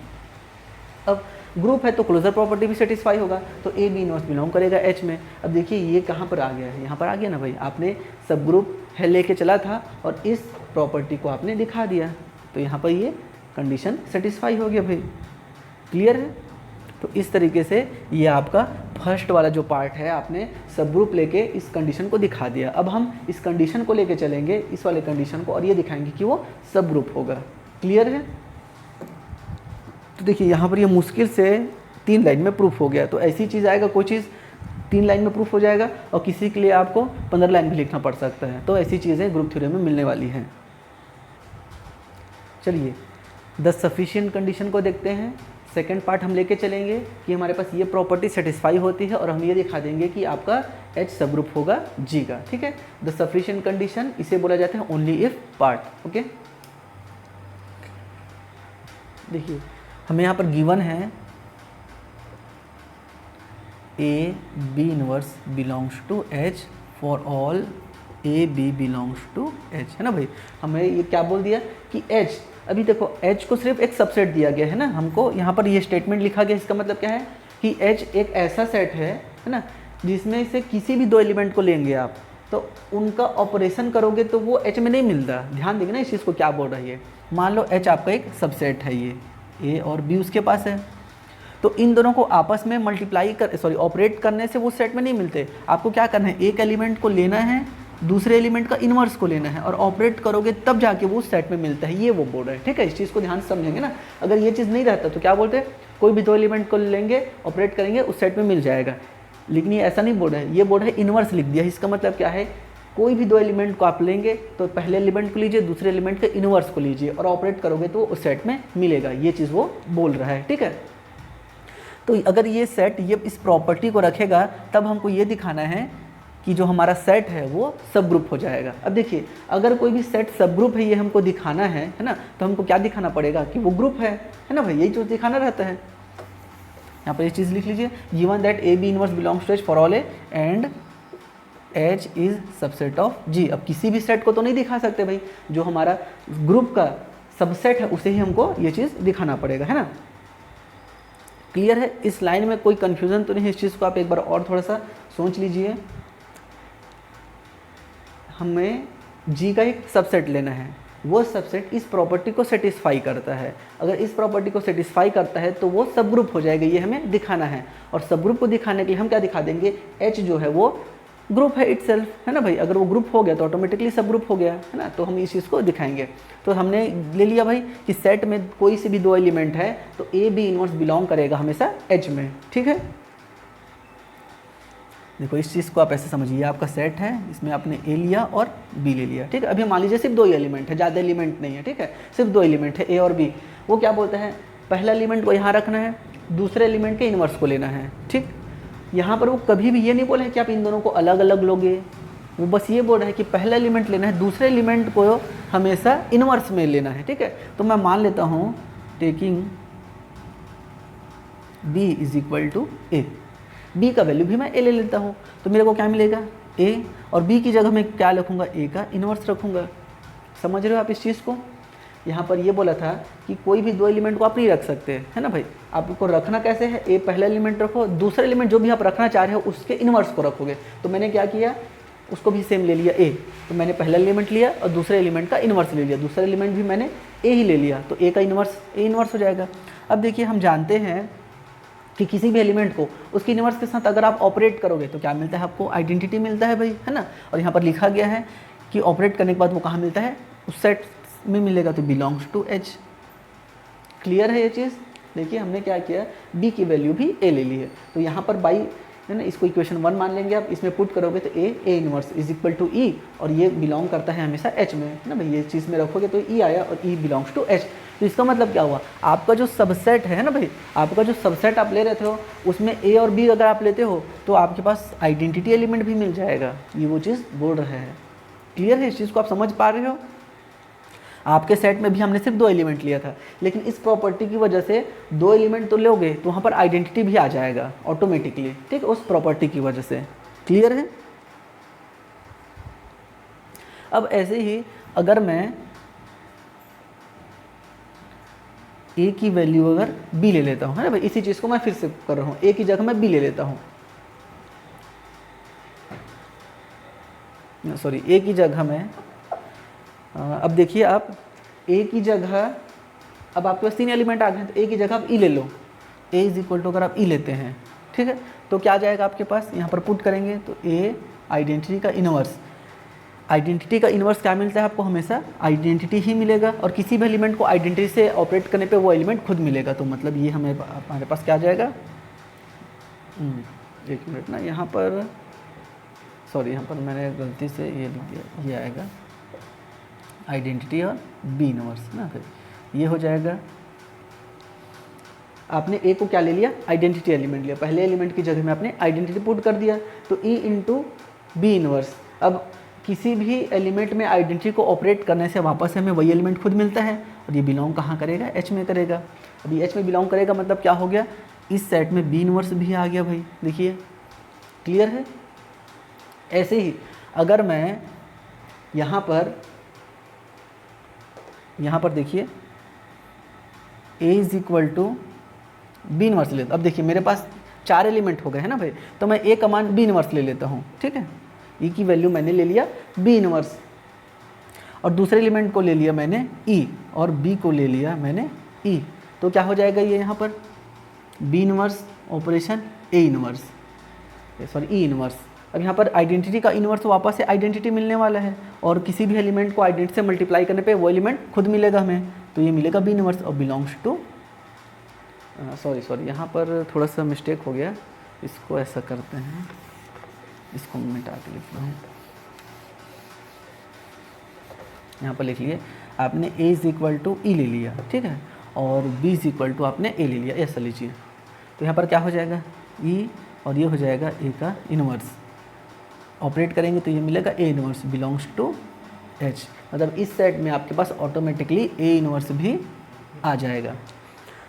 अब ग्रुप है तो क्लोजर प्रॉपर्टी भी सेटिस्फाई होगा, तो A B इनवर्स बिलोंग करेगा H में। अब देखिए ये कहाँ पर आ गया है, यहाँ पर आ गया ना भाई। आपने सब ग्रुप है लेके चला था और इस प्रॉपर्टी को आपने दिखा दिया, तो यहाँ पर ये कंडीशन सेटिस्फाई हो गया भाई। क्लियर है। तो इस तरीके से ये आपका फर्स्ट वाला जो पार्ट है, आपने सब ग्रुप लेके इस कंडीशन को दिखा दिया। अब हम इस कंडीशन को लेके चलेंगे, इस वाले कंडीशन को, और ये दिखाएंगे कि वो सब ग्रुप होगा। क्लियर है। तो देखिए यहाँ पर ये मुश्किल से 3 लाइन में प्रूफ हो गया। तो ऐसी चीज़ आएगा, कोई चीज़ 3 लाइन में प्रूफ हो जाएगा और किसी के लिए आपको 15 लाइन भी लिखना पड़ सकता है। तो ऐसी चीज़ें ग्रुप थ्योरी में मिलने वाली हैं। चलिए द सफिशिएंट कंडीशन को देखते हैं। सेकेंड पार्ट हम लेके चलेंगे कि हमारे पास ये प्रॉपर्टी सेटिस्फाई होती है और हम ये दिखा देंगे कि आपका H सब ग्रुप होगा G का, ठीक है। द सफिशिएंट कंडीशन इसे बोला जाता है ओनली इफ पार्ट। ओके, देखिए हमें यहाँ पर गिवन है A B inverse belongs to H for all A B belongs to H, है ना भाई। हमें ये क्या बोल दिया कि H, अभी देखो H को सिर्फ एक सबसेट दिया गया है ना हमको। यहाँ पर ये स्टेटमेंट लिखा गया, इसका मतलब क्या है कि H एक ऐसा सेट है ना, जिसमें से किसी भी दो एलिमेंट को लेंगे आप तो उनका ऑपरेशन करोगे तो वो H में नहीं मिलता। ध्यान देंगे ना इस चीज़ को, क्या बोल रही है। मान लो H आपका एक सबसेट है, ये A और B उसके पास है, तो इन दोनों को आपस में ऑपरेट करने से वो सेट में नहीं मिलते। आपको क्या करना है, एक एलिमेंट को लेना है, दूसरे एलिमेंट का इनवर्स को लेना है और ऑपरेट करोगे तब जाके वो सेट में मिलता है। ये वो बोल रहा है, ठीक है। इस चीज़ को ध्यान से समझेंगे ना। अगर ये चीज़ नहीं रहता तो क्या बोलते हैं, कोई भी दो एलिमेंट को लेंगे, ऑपरेट करेंगे, उस सेट में मिल जाएगा। लेकिन ये ऐसा नहीं बोल रहा है, ये बोल रहा है इनवर्स लिख दिया। इसका मतलब क्या है, कोई भी दो एलिमेंट को आप लेंगे तो पहले एलिमेंट को लीजिए, दूसरे एलिमेंट के इनवर्स को लीजिए और ऑपरेट करोगे तो उस सेट में मिलेगा। ये चीज़ वो बोल रहा है, ठीक है। तो अगर ये सेट ये इस प्रॉपर्टी को रखेगा तब हमको ये दिखाना है कि जो हमारा सेट है वो सब ग्रुप हो जाएगा। अब देखिए अगर कोई भी सेट सब ग्रुप है, ये हमको दिखाना है ना, तो हमको क्या दिखाना पड़ेगा कि वो ग्रुप है ना भाई। यही जो दिखाना रहता है। यहाँ पर ये चीज़ लिख लीजिए, given that A B inverse belongs to H for all A and H is subset of G। अब किसी भी सेट को तो नहीं दिखा सकते भाई, जो हमारा ग्रुप का सबसेट है उसे ही हमको ये चीज़ दिखाना पड़ेगा, है ना। क्लियर है? इस लाइन में कोई कन्फ्यूज़न तो नहीं है? इस चीज़ को आप एक बार और थोड़ा सा सोच लीजिए। हमें जी का एक सबसेट लेना है, वो सबसेट इस प्रॉपर्टी को सेटिस्फाई करता है। अगर इस प्रॉपर्टी को सेटिस्फाई करता है तो वो सब ग्रुप हो जाएगा, ये हमें दिखाना है। और सब ग्रुप को दिखाने के लिए हम क्या दिखा देंगे, एच जो है वो ग्रुप है इटसेल्फ, है ना भाई। अगर वो ग्रुप हो गया तो ऑटोमेटिकली सब ग्रुप हो गया, है ना। तो हम इस चीज़ को दिखाएंगे। तो हमने ले लिया भाई कि सेट में कोई से भी दो एलिमेंट है तो ए बी इनवर्स बिलोंग करेगा हमेशा एच में, ठीक है। देखो इस चीज़ को आप ऐसे समझिए, आपका सेट है, इसमें आपने ए लिया और बी ले लिया, ठीक है। अभी मान लीजिए सिर्फ दो ही एलिमेंट है, ज़्यादा एलिमेंट नहीं है, ठीक है, सिर्फ दो एलिमेंट है ए और बी। वो क्या बोलता है, पहला एलिमेंट को यहाँ रखना है, दूसरे एलिमेंट के इन्वर्स को लेना है, ठीक। यहाँ पर वो कभी भी ये नहीं बोला है कि आप इन दोनों को अलग अलग लोगे, वो बस ये बोल रहा है कि पहला एलिमेंट लेना है, दूसरे एलिमेंट को हमेशा इन्वर्स में लेना है, ठीक है। तो मैं मान लेता हूँ taking B is equal to A, B का वैल्यू भी मैं ए ले लेता हूँ, तो मेरे को क्या मिलेगा ए, और बी की जगह मैं क्या रखूँगा, ए का इन्वर्स रखूँगा। समझ रहे हो आप इस चीज़ को। यहाँ पर ये बोला था कि कोई भी दो एलिमेंट को आप नहीं रख सकते, है ना भाई। आपको रखना कैसे है, ए पहला एलिमेंट रखो, दूसरा एलिमेंट जो भी आप रखना चाह रहे हो उसके इन्वर्स को रखोगे। तो मैंने क्या किया, उसको भी सेम ले लिया ए, तो मैंने पहला एलिमेंट लिया और दूसरे एलिमेंट का इन्वर्स ले लिया, दूसरा एलिमेंट भी मैंने ए ही ले लिया, तो ए का इन्वर्स ए इन्वर्स हो जाएगा। अब देखिए हम जानते हैं कि किसी भी एलिमेंट को उसके इन्वर्स के साथ अगर आप ऑपरेट करोगे तो क्या मिलता है, आपको आइडेंटिटी मिलता है भाई, है ना। और यहाँ पर लिखा गया है कि ऑपरेट करने के बाद वो कहाँ मिलता है, उस सेट में मिलेगा, तो बिलोंग्स टू एच। क्लियर है ये चीज़। देखिए हमने क्या किया, बी की वैल्यू भी ए ले ली है, तो यहाँ पर बाई है ना, इसको इक्वेशन 1 मान लेंगे आप। इसमें पुट करोगे तो a inverse is equal to e, और ये बिलोंग करता है हमेशा एच में, है ना भाई। ये चीज़ में रखोगे तो ई आया और ई बिलोंग्स टू एच। तो इसका मतलब क्या हुआ, आपका जो सबसेट है ना भाई, आपका जो सबसेट आप ले रहे थे हो उसमें ए और बी अगर आप लेते हो तो आपके पास आइडेंटिटी एलिमेंट भी मिल जाएगा। ये वो चीज़ बोल रहा है। क्लियर है, इस चीज़ को आप समझ पा रहे हो। आपके सेट में भी हमने सिर्फ दो एलिमेंट लिया था, लेकिन इस प्रॉपर्टी की वजह से दो एलिमेंट तो लोगे तो वहाँ पर आइडेंटिटी भी आ जाएगा ऑटोमेटिकली, ठीक है, उस प्रॉपर्टी की वजह से। क्लियर है। अब ऐसे ही अगर मैं ए की वैल्यू अगर बी ले लेता हूँ, है ना भाई, इसी चीज़ को मैं फिर से कर रहा हूँ, ए की जगह मैं बी ले लेता हूँ, सॉरी ए की जगह मैं अब देखिए आप ए की जगह, अब आपके पास तीन एलिमेंट आ गए हैं तो ए की जगह आप ई ले लो, ए इज इक्वल टू अगर आप ई लेते हैं, ठीक है, तो क्या आ जाएगा आपके पास, यहाँ पर पुट करेंगे तो ए आइडेंटिटी का इनवर्स। आइडेंटिटी का इनवर्स क्या मिलता है आपको, हमेशा आइडेंटिटी ही मिलेगा, और किसी भी एलिमेंट को आइडेंटिटी से ऑपरेट करने पे वो एलिमेंट खुद मिलेगा। तो मतलब ये हमारे पास क्या आ जाएगा, एक मिनट ना, यहाँ पर सॉरी, यहाँ पर मैंने गलती से ये लिख दिया, ये आएगा आइडेंटिटी और बी इनवर्स ना, फिर ये हो जाएगा। आपने ए को क्या ले लिया, आइडेंटिटी एलिमेंट लिया, पहले एलिमेंट की जगह में आपने आइडेंटिटी पुट कर दिया, तो ई इंटू बी इनवर्स। अब किसी भी एलिमेंट में आइडेंटिटी को ऑपरेट करने से वापस हमें वही एलिमेंट खुद मिलता है, और ये बिलोंग कहाँ करेगा, एच में करेगा। अभी एच में बिलोंग करेगा मतलब क्या हो गया, इस सेट में बी इनवर्स भी आ गया भाई, देखिए। क्लियर है। ऐसे ही अगर मैं यहाँ पर देखिए a is equal to b inverse ले, अब देखिए मेरे पास चार एलिमेंट हो गए हैं ना भाई, तो मैं ए का मान बी इनवर्स ले लेता हूँ, ठीक है। ई की वैल्यू मैंने ले लिया बी इनवर्स, और दूसरे एलिमेंट को ले लिया मैंने ई, और बी को ले लिया मैंने ई, तो क्या हो जाएगा ये यहाँ पर B inverse operation A inverse, sorry E inverse. अब यहाँ पर आइडेंटिटी का इनवर्स वापस से आइडेंटिटी मिलने वाला है, और किसी भी एलिमेंट को आइडेंटिटी से मल्टीप्लाई करने पे वो एलिमेंट खुद मिलेगा हमें, तो ये मिलेगा बी इनवर्स और बिलोंग्स टू, सॉरी यहाँ पर थोड़ा सा मिस्टेक हो गया, इसको ऐसा करते हैं, इसको मिटा के लिखता हूँ। यहाँ पर लिख लिए आपने ए इज इक्वल टू ई ले लिया, ठीक है, और बी इज इक्वल टू आपने ए ले लिया, ऐसा लीजिए। तो यहाँ पर क्या हो जाएगा ई, और ये हो जाएगा ए का इनवर्स, ऑपरेट करेंगे तो ये मिलेगा A inverse belongs to H. मतलब इस सेट में आपके पास ऑटोमेटिकली ए इनवर्स भी आ जाएगा।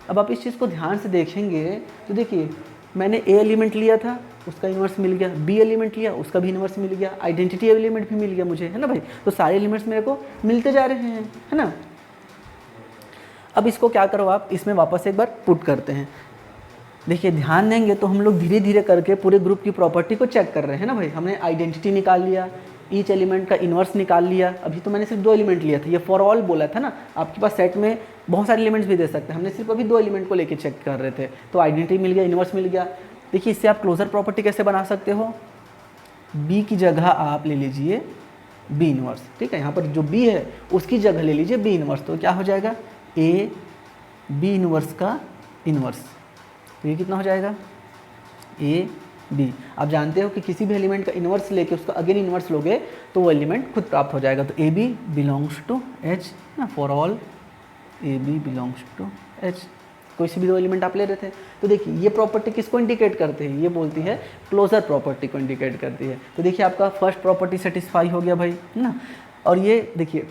अब आप इस चीज़ को ध्यान से देखेंगे तो देखिए मैंने ए एलिमेंट लिया था, उसका इन्वर्स मिल गया, बी एलिमेंट लिया, उसका भी इन्वर्स मिल गया, आइडेंटिटी एलिमेंट भी मिल गया मुझे, है ना भाई। तो सारे एलिमेंट्स मेरे को मिलते जा रहे हैं, है ना। अब इसको क्या करो आप, इसमें वापस एक बार पुट करते हैं। देखिए ध्यान देंगे तो हम लोग धीरे धीरे करके पूरे ग्रुप की प्रॉपर्टी को चेक कर रहे हैं ना भाई। हमने आइडेंटिटी निकाल लिया, ईच एलिमेंट का इन्वर्स निकाल लिया। अभी तो मैंने सिर्फ 2 एलिमेंट लिया था, ये फॉर ऑल बोला था ना, आपके पास सेट में बहुत सारे एलिमेंट्स भी दे सकते हैं, हमने सिर्फ अभी 2 एलिमेंट को लेके चेक कर रहे थे। तो आइडेंटिटी मिल गया, इन्वर्स मिल गया। देखिए इससे आप क्लोजर प्रॉपर्टी कैसे बना सकते हो, बी की जगह आप ले लीजिए बी इन्वर्स, ठीक है। यहाँ पर जो बी है उसकी जगह ले लीजिए बी इन्वर्स, तो क्या हो जाएगा ए बी इन्वर्स का इन्वर्स। तो ये कितना हो जाएगा ए बी। आप जानते हो कि किसी भी एलिमेंट का इन्वर्स लेके उसका अगेन इन्वर्स लोगे तो वो एलिमेंट खुद प्राप्त हो जाएगा। तो A B belongs to H ना, for all A B belongs to H. कोई सी भी 2 एलिमेंट आप ले रहे थे। तो देखिए ये प्रॉपर्टी किसको इंडिकेट करते हैं, ये बोलती है क्लोजर प्रॉपर्टी को इंडिकेट करती है। तो देखिए आपका फर्स्ट प्रॉपर्टी सेटिस्फाई हो गया भाई, है ना। और ये देखिए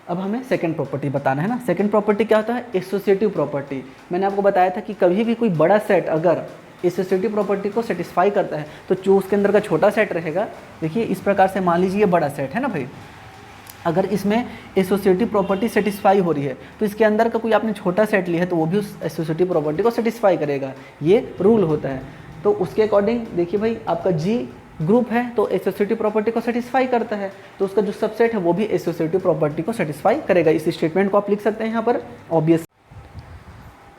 अब हमें सेकंड प्रॉपर्टी बताना है ना। सेकंड प्रॉपर्टी क्या होता है, एसोसिएटिव प्रॉपर्टी। मैंने आपको बताया था कि कभी भी कोई बड़ा सेट अगर एसोसिएटिव प्रॉपर्टी को सेटिस्फाई करता है तो जो उसके अंदर का छोटा सेट रहेगा, देखिए इस प्रकार से मान लीजिए ये बड़ा सेट है ना भाई, अगर इसमें एसोसिएटिव प्रॉपर्टी सेटिस्फाई हो रही है तो इसके अंदर का कोई आपने छोटा सेट लिया है तो वो भी उस एसोसिएटिव प्रॉपर्टी को सेटिस्फाई करेगा। ये रूल होता है। तो उसके अकॉर्डिंग देखिए भाई आपका जी ग्रुप है तो एसोसिएटिव प्रॉपर्टी को सेटिस्फाई करता है, तो उसका जो सबसेट है वो भी एसोसिएटिव प्रॉपर्टी को सेटिस्फाई करेगा। इस स्टेटमेंट को आप लिख सकते हैं यहाँ पर ऑब्वियस।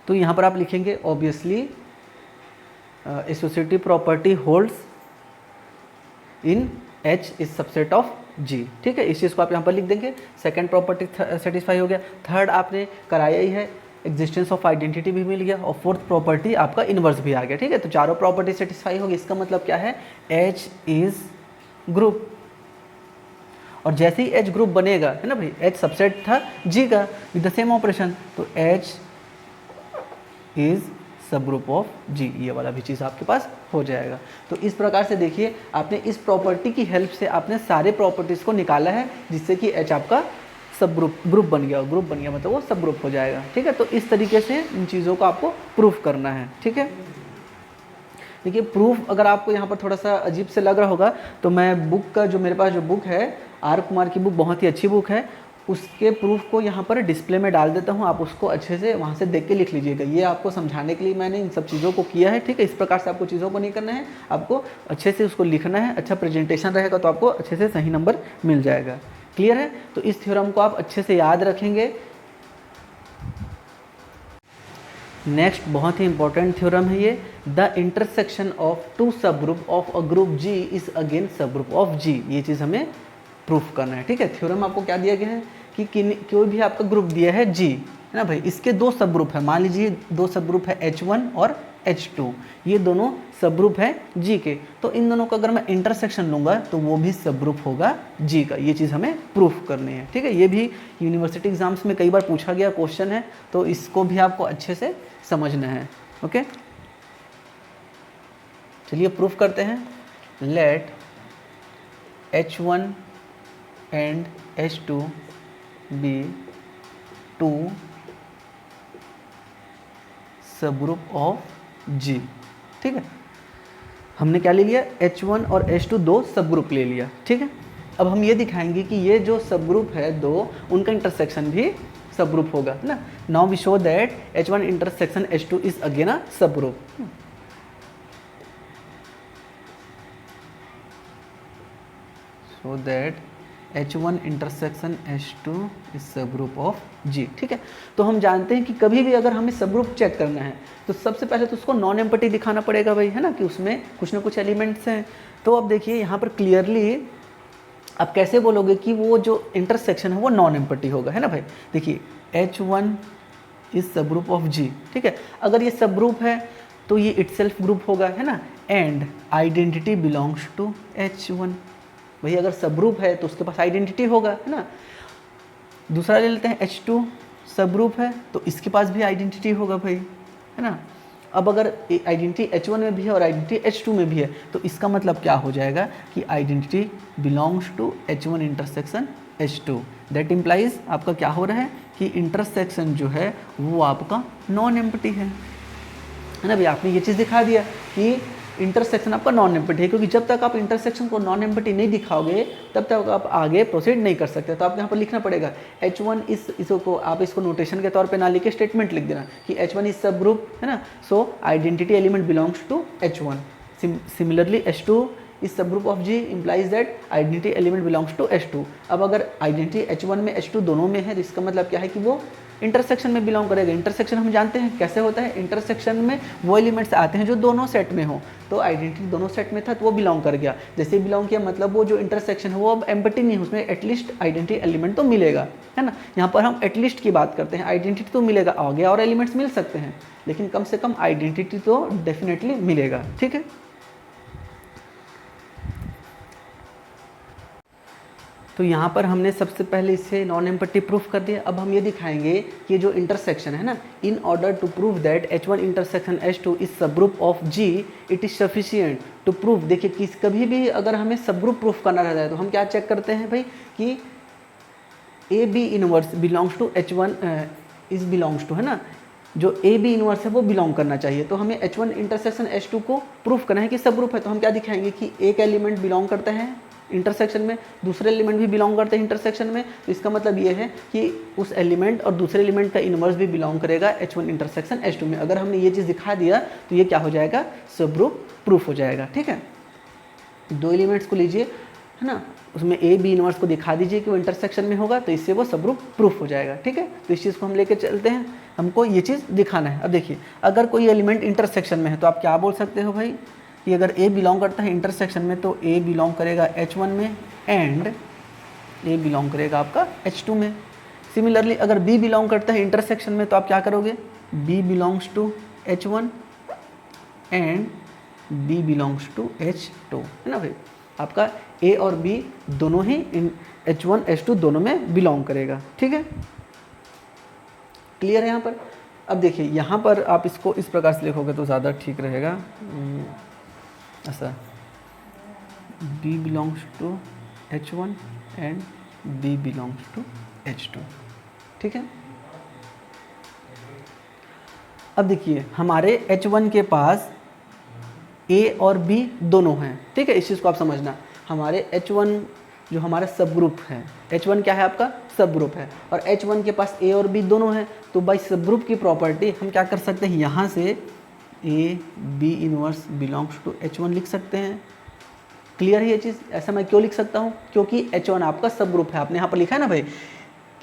तो यहाँ पर आप लिखेंगे obviously associative property holds in H is subset of G, ठीक है। इस चीज़ को आप यहाँ पर लिख देंगे। सेकंड प्रॉपर्टी सेटिस्फाई हो गया। थर्ड आपने कराया ही है, एग्जिस्टेंस ऑफ आइडेंटिटी भी मिल गया। और फोर्थ प्रॉपर्टी आपका इन्वर्स भी आ गया, ठीक है। तो चारों प्रॉपर्टी सेटिस्फाई होगी। इसका मतलब क्या है, एच इज ग्रुप। और जैसे ही एच ग्रुप बनेगा, है ना भाई, एच सबसेट था जी का विद द सेम ऑपरेशन, तो H is subgroup of G, ये वाला भी चीज़ आपके पास हो जाएगा। तो इस प्रकार से देखिए आपने इस प्रॉपर्टी की हेल्प से आपने सारे प्रॉपर्टीज़ को निकाला है, जिससे कि एच आपका सब ग्रुप बन गया। ग्रुप बन गया मतलब वो सब ग्रुप हो जाएगा, ठीक है। तो इस तरीके से इन चीज़ों को आपको प्रूफ करना है, ठीक है। देखिए प्रूफ अगर आपको यहाँ पर थोड़ा सा अजीब से लग रहा होगा तो मैं बुक का जो मेरे पास जो बुक है आर कुमार की बुक, बहुत ही अच्छी बुक है, उसके प्रूफ को यहाँ पर डिस्प्ले में डाल देता हूँ। आप उसको अच्छे से वहाँ से देख के लिख लीजिएगा। ये आपको समझाने के लिए मैंने इन सब चीज़ों को किया है, ठीक है। इस प्रकार से आपको चीज़ों को नहीं करना है, आपको अच्छे से उसको लिखना है। अच्छा प्रेजेंटेशन रहेगा तो आपको अच्छे से सही नंबर मिल जाएगा। क्लियर है। तो इस थ्योरम को आप अच्छे से याद रखेंगे। नेक्स्ट बहुत ही इंपॉर्टेंट थ्योरम है ये, the intersection of 2 subgroup of a group G is again subgroup of G. ये चीज़ हमें प्रूफ करना है, ठीक है। थ्योरम आपको क्या दिया गया है कि कोई भी आपका ग्रुप दिया है जी, है ना भाई, इसके 2 सब ग्रुप है। मान लीजिए 2 सब ग्रुप है H1 और H2, ये दोनों सब ग्रुप है जी के। तो इन दोनों का अगर मैं इंटरसेक्शन लूँगा तो वो भी सब ग्रुप होगा जी का। ये चीज़ हमें प्रूफ करनी है, ठीक है। ये भी यूनिवर्सिटी एग्जाम्स में कई बार पूछा गया क्वेश्चन है, तो इसको भी आपको अच्छे से समझना है। ओके, चलिए प्रूफ करते हैं। Late H1 and H2 B 2 subgroup of G, ठीक है। हमने क्या ले लिया, H1 और H2 2 सब ग्रुप ले लिया, ठीक है। अब हम ये दिखाएंगे कि ये जो सब ग्रुप है 2, उनका इंटरसेक्शन भी सब ग्रुप होगा, है ना। Now we show that H1 intersection H2 is again a subgroup. So that H1 intersection H2 is subgroup of G, ठीक है। तो हम जानते हैं कि कभी भी अगर हमें सब ग्रुप चेक करना है तो सबसे पहले तो उसको नॉन एम्पटी दिखाना पड़ेगा भाई, है ना, कि उसमें कुछ ना कुछ एलिमेंट्स हैं। तो अब देखिए यहाँ पर क्लियरली आप कैसे बोलोगे कि वो जो इंटरसेक्शन है वो नॉन एम्पटी होगा, है ना भाई। देखिए H1 is subgroup of G, ठीक है। अगर ये सब ग्रुप है तो ये इटसेल्फ ग्रुप होगा, है ना। And identity belongs to H1, भाई अगर सब ग्रुप है तो उसके पास आइडेंटिटी होगा, है ना। दूसरा ले लेते हैं H2 सब ग्रुप है तो इसके पास भी आइडेंटिटी होगा भाई, है ना। अब अगर आइडेंटिटी H1 में भी है और आइडेंटिटी H2 में भी है तो इसका मतलब क्या हो जाएगा कि identity belongs to H1 intersection H2। That implies आपका क्या हो रहा है कि इंटरसेक्शन जो है वो आपका नॉन एम्प्टी है ना भाई। आपने ये चीज़ दिखा दिया कि इंटरसेक्शन आपका नॉन एम्प्टी है, क्योंकि जब तक आप इंटरसेक्शन को नॉन एम्प्टी नहीं दिखाओगे तब तक आप आगे प्रोसीड नहीं कर सकते। तो आपको यहाँ पर लिखना पड़ेगा H1 इसको आप इसको नोटेशन के तौर पे ना लिख के स्टेटमेंट लिख देना कि H1 इज सब ग्रुप, है ना। So identity element belongs to H1। Similarly H2 is subgroup of G implies that identity element belongs to H2। अब अगर आइडेंटिटी H1 में H2 दोनों में है तो इसका मतलब क्या है कि वो इंटरसेक्शन में बिलोंग करेगा। इंटरसेक्शन हम जानते हैं कैसे होता है, इंटरसेक्शन में वो एलिमेंट्स आते हैं जो दोनों सेट में हो। तो आइडेंटिटी दोनों सेट में था तो वो बिलोंग कर गया। जैसे बिलोंग किया मतलब वो जो इंटरसेक्शन है वो अब एम्प्टी नहीं है, उसमें एटलीस्ट आइडेंटिटी एलिमेंट तो मिलेगा, है ना। यहाँ पर हम एटलीस्ट की बात करते हैं, आइडेंटिटी तो मिलेगा, आगे और एलिमेंट्स मिल सकते हैं लेकिन कम से कम आइडेंटिटी तो डेफिनेटली मिलेगा, ठीक है। तो यहाँ पर हमने सबसे पहले इसे नॉन एम्प्टी प्रूफ कर दिया। अब हम ये दिखाएंगे कि जो इंटरसेक्शन है ना, in order to prove that H1 intersection H2 is subgroup of G it is sufficient to prove. देखिए किस कभी भी अगर हमें सब ग्रुप प्रूफ करना रहता है तो हम क्या चेक करते हैं भाई कि A B inverse belongs to H1 is belongs to, है ना, जो ए बी इनवर्स है वो बिलोंग करना चाहिए। तो हमें H1 इंटरसेक्शन H2 को प्रूफ करना है कि सब ग्रुप है। तो हम क्या दिखाएंगे कि एक एलिमेंट बिलोंग करता है इंटरसेक्शन में, दूसरे एलिमेंट भी बिलोंग करते हैं इंटरसेक्शन में। तो इसका मतलब ये है कि उस एलिमेंट और दूसरे एलिमेंट का इनवर्स भी बिलोंग करेगा H1 इंटरसेक्शन H2 में। अगर हमने ये चीज़ दिखा दिया तो ये क्या हो जाएगा, सब ग्रुप प्रूफ हो जाएगा, ठीक है। दो एलिमेंट्स को लीजिए, है ना, उसमें ए बी इनवर्स को दिखा दीजिए कि वो इंटरसेक्शन में होगा तो इससे वो सब ग्रुप प्रूफ हो जाएगा, ठीक है। तो इस चीज़ को हम लेके चलते हैं, हमको ये चीज़ दिखाना है। अब देखिए अगर कोई एलिमेंट इंटरसेक्शन में है तो आप क्या बोल सकते हो भाई कि अगर ए बिलोंग करता है इंटरसेक्शन में तो ए बिलोंग करेगा H1 में एंड ए बिलोंग करेगा आपका H2 में। सिमिलरली अगर बी बिलोंग करता है इंटरसेक्शन में तो आप क्या करोगे, B belongs to H1 and B belongs to H2, है ना भाई। आपका ए और बी दोनों ही H1 H2 दोनों में बिलोंग करेगा, ठीक है। क्लियर है यहाँ पर। अब देखिए यहाँ पर आप इसको इस प्रकार से लिखोगे तो ज़्यादा ठीक रहेगा। ऐसा B belongs to H1 and B belongs to H2, ठीक है। अब देखिए हमारे H1 के पास A और B दोनों हैं, ठीक है। इस चीज़ को आप समझना, हमारे H1 जो हमारा सब ग्रुप है, H1 क्या है आपका सब ग्रुप है और H1 के पास A और B दोनों हैं। तो बाई सब ग्रुप की प्रॉपर्टी हम क्या कर सकते हैं, यहाँ से A B inverse belongs to H1 लिख सकते हैं। क्लियर है ये चीज़। ऐसा मैं क्यों लिख सकता हूँ, क्योंकि H1 आपका सब ग्रुप है। आपने यहाँ पर लिखा है ना भाई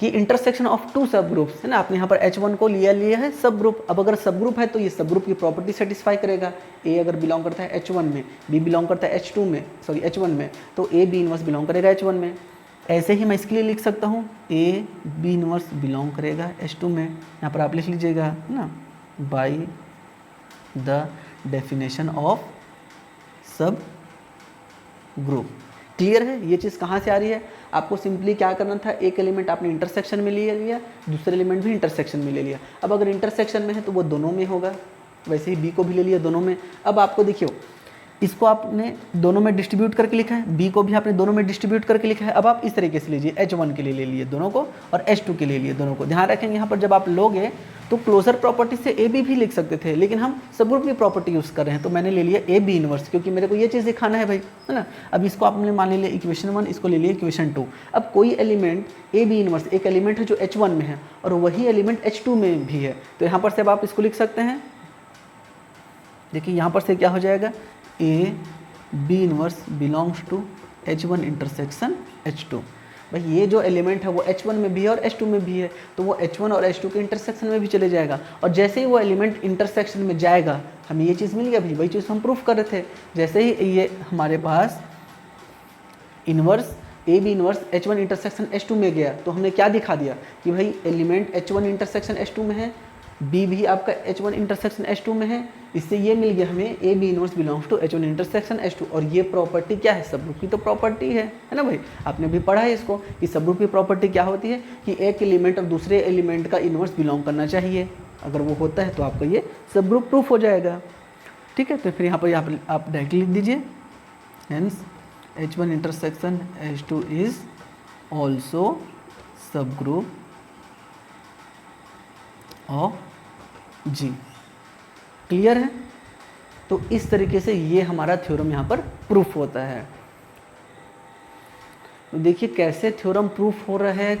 कि इंटरसेक्शन ऑफ टू सब ग्रुप्स, है ना। आपने यहाँ पर H1 को लिया है सब ग्रुप। अब अगर सब ग्रुप है तो ये सब ग्रुप की प्रॉपर्टी सेटिस्फाई करेगा। ए अगर बिलोंग करता है H1 में, बी बिलोंग करता है H2 में, सॉरी H1 में, तो ए बी इनवर्स बिलोंग करेगा H1 में। ऐसे ही मैं इसके लिए लिख सकता हूँ ए बी इनवर्स बिलोंग करेगा H2 में। यहाँ पर आप लिख लीजिएगा, है ना, बाई द डेफिनेशन ऑफ सब ग्रुप। क्लियर है ये चीज़ कहाँ से आ रही है। आपको सिंपली क्या करना था, एक एलिमेंट आपने इंटरसेक्शन में ले लिया, दूसरे एलिमेंट भी इंटरसेक्शन में ले लिया। अब अगर इंटरसेक्शन में है तो वो दोनों में होगा, वैसे ही बी को भी ले लिया दोनों में। अब आपको देखियो इसको आपने दोनों में डिस्ट्रीब्यूट करके लिखा है, बी को भी आपने दोनों में डिस्ट्रीब्यूट करके लिखा है। अब आप इस तरीके से लीजिए, H1 के लिए ले लिए दोनों को और H2 के लिए लिए दोनों को। ध्यान रखेंगे यहाँ पर जब आप लोगे तो क्लोजर प्रॉपर्टी से ए बी भी लिख सकते थे, लेकिन हम सब ग्रुप की प्रॉपर्टी यूज़ कर रहे हैं तो मैंने ले लिया ए बी इनवर्स, क्योंकि मेरे को ये चीज़ दिखाना है भाई, है ना। अब इसको आपने मान लिया इक्वेशन 1, इसको ले लिया इक्वेशन 2। अब कोई एलिमेंट ए बी इनवर्स, एक एलिमेंट है जो H1 में है और वही एलिमेंट H2 में भी है, तो यहाँ पर से अब आप इसको लिख सकते हैं। देखिए यहाँ पर से क्या हो जाएगा, A B inverse belongs to H1 intersection H2। भाई ये जो एलिमेंट है वो H1 में भी है और H2 में भी है, तो वो H1 और H2 के इंटरसेक्शन में भी चले जाएगा। और जैसे ही वो एलिमेंट इंटरसेक्शन में जाएगा हमें ये चीज़ मिल गया भाई, वही चीज़ हम प्रूफ कर रहे थे। जैसे ही ये हमारे पास inverse a B inverse H1 intersection H2 में गया तो हमने क्या दिखा दिया कि भाई एलिमेंट H1 इंटरसेक्शन H2 में है, बी भी आपका H1 इंटरसेक्शन H2 में है। इससे ये मिल गया हमें A B inverse belongs to H1 intersection H2। और ये प्रॉपर्टी क्या है, सब ग्रुप की तो प्रॉपर्टी है ना भाई। आपने भी पढ़ा है इसको कि सब ग्रुप की प्रॉपर्टी क्या होती है कि एक एलिमेंट और दूसरे एलिमेंट का इनवर्स बिलोंग करना चाहिए। अगर वो होता है तो आपका ये सब ग्रुप प्रूफ हो जाएगा, ठीक है। तो फिर यहाँ पर आप डायरेक्टली लिख दीजिए, hence H1 intersection H2 is also subgroup of G। Clear है। तो इस तरीके से ये हमारा थ्योरम यहाँ पर प्रूफ होता है। तो देखिए कैसे थ्योरम प्रूफ हो रहा है,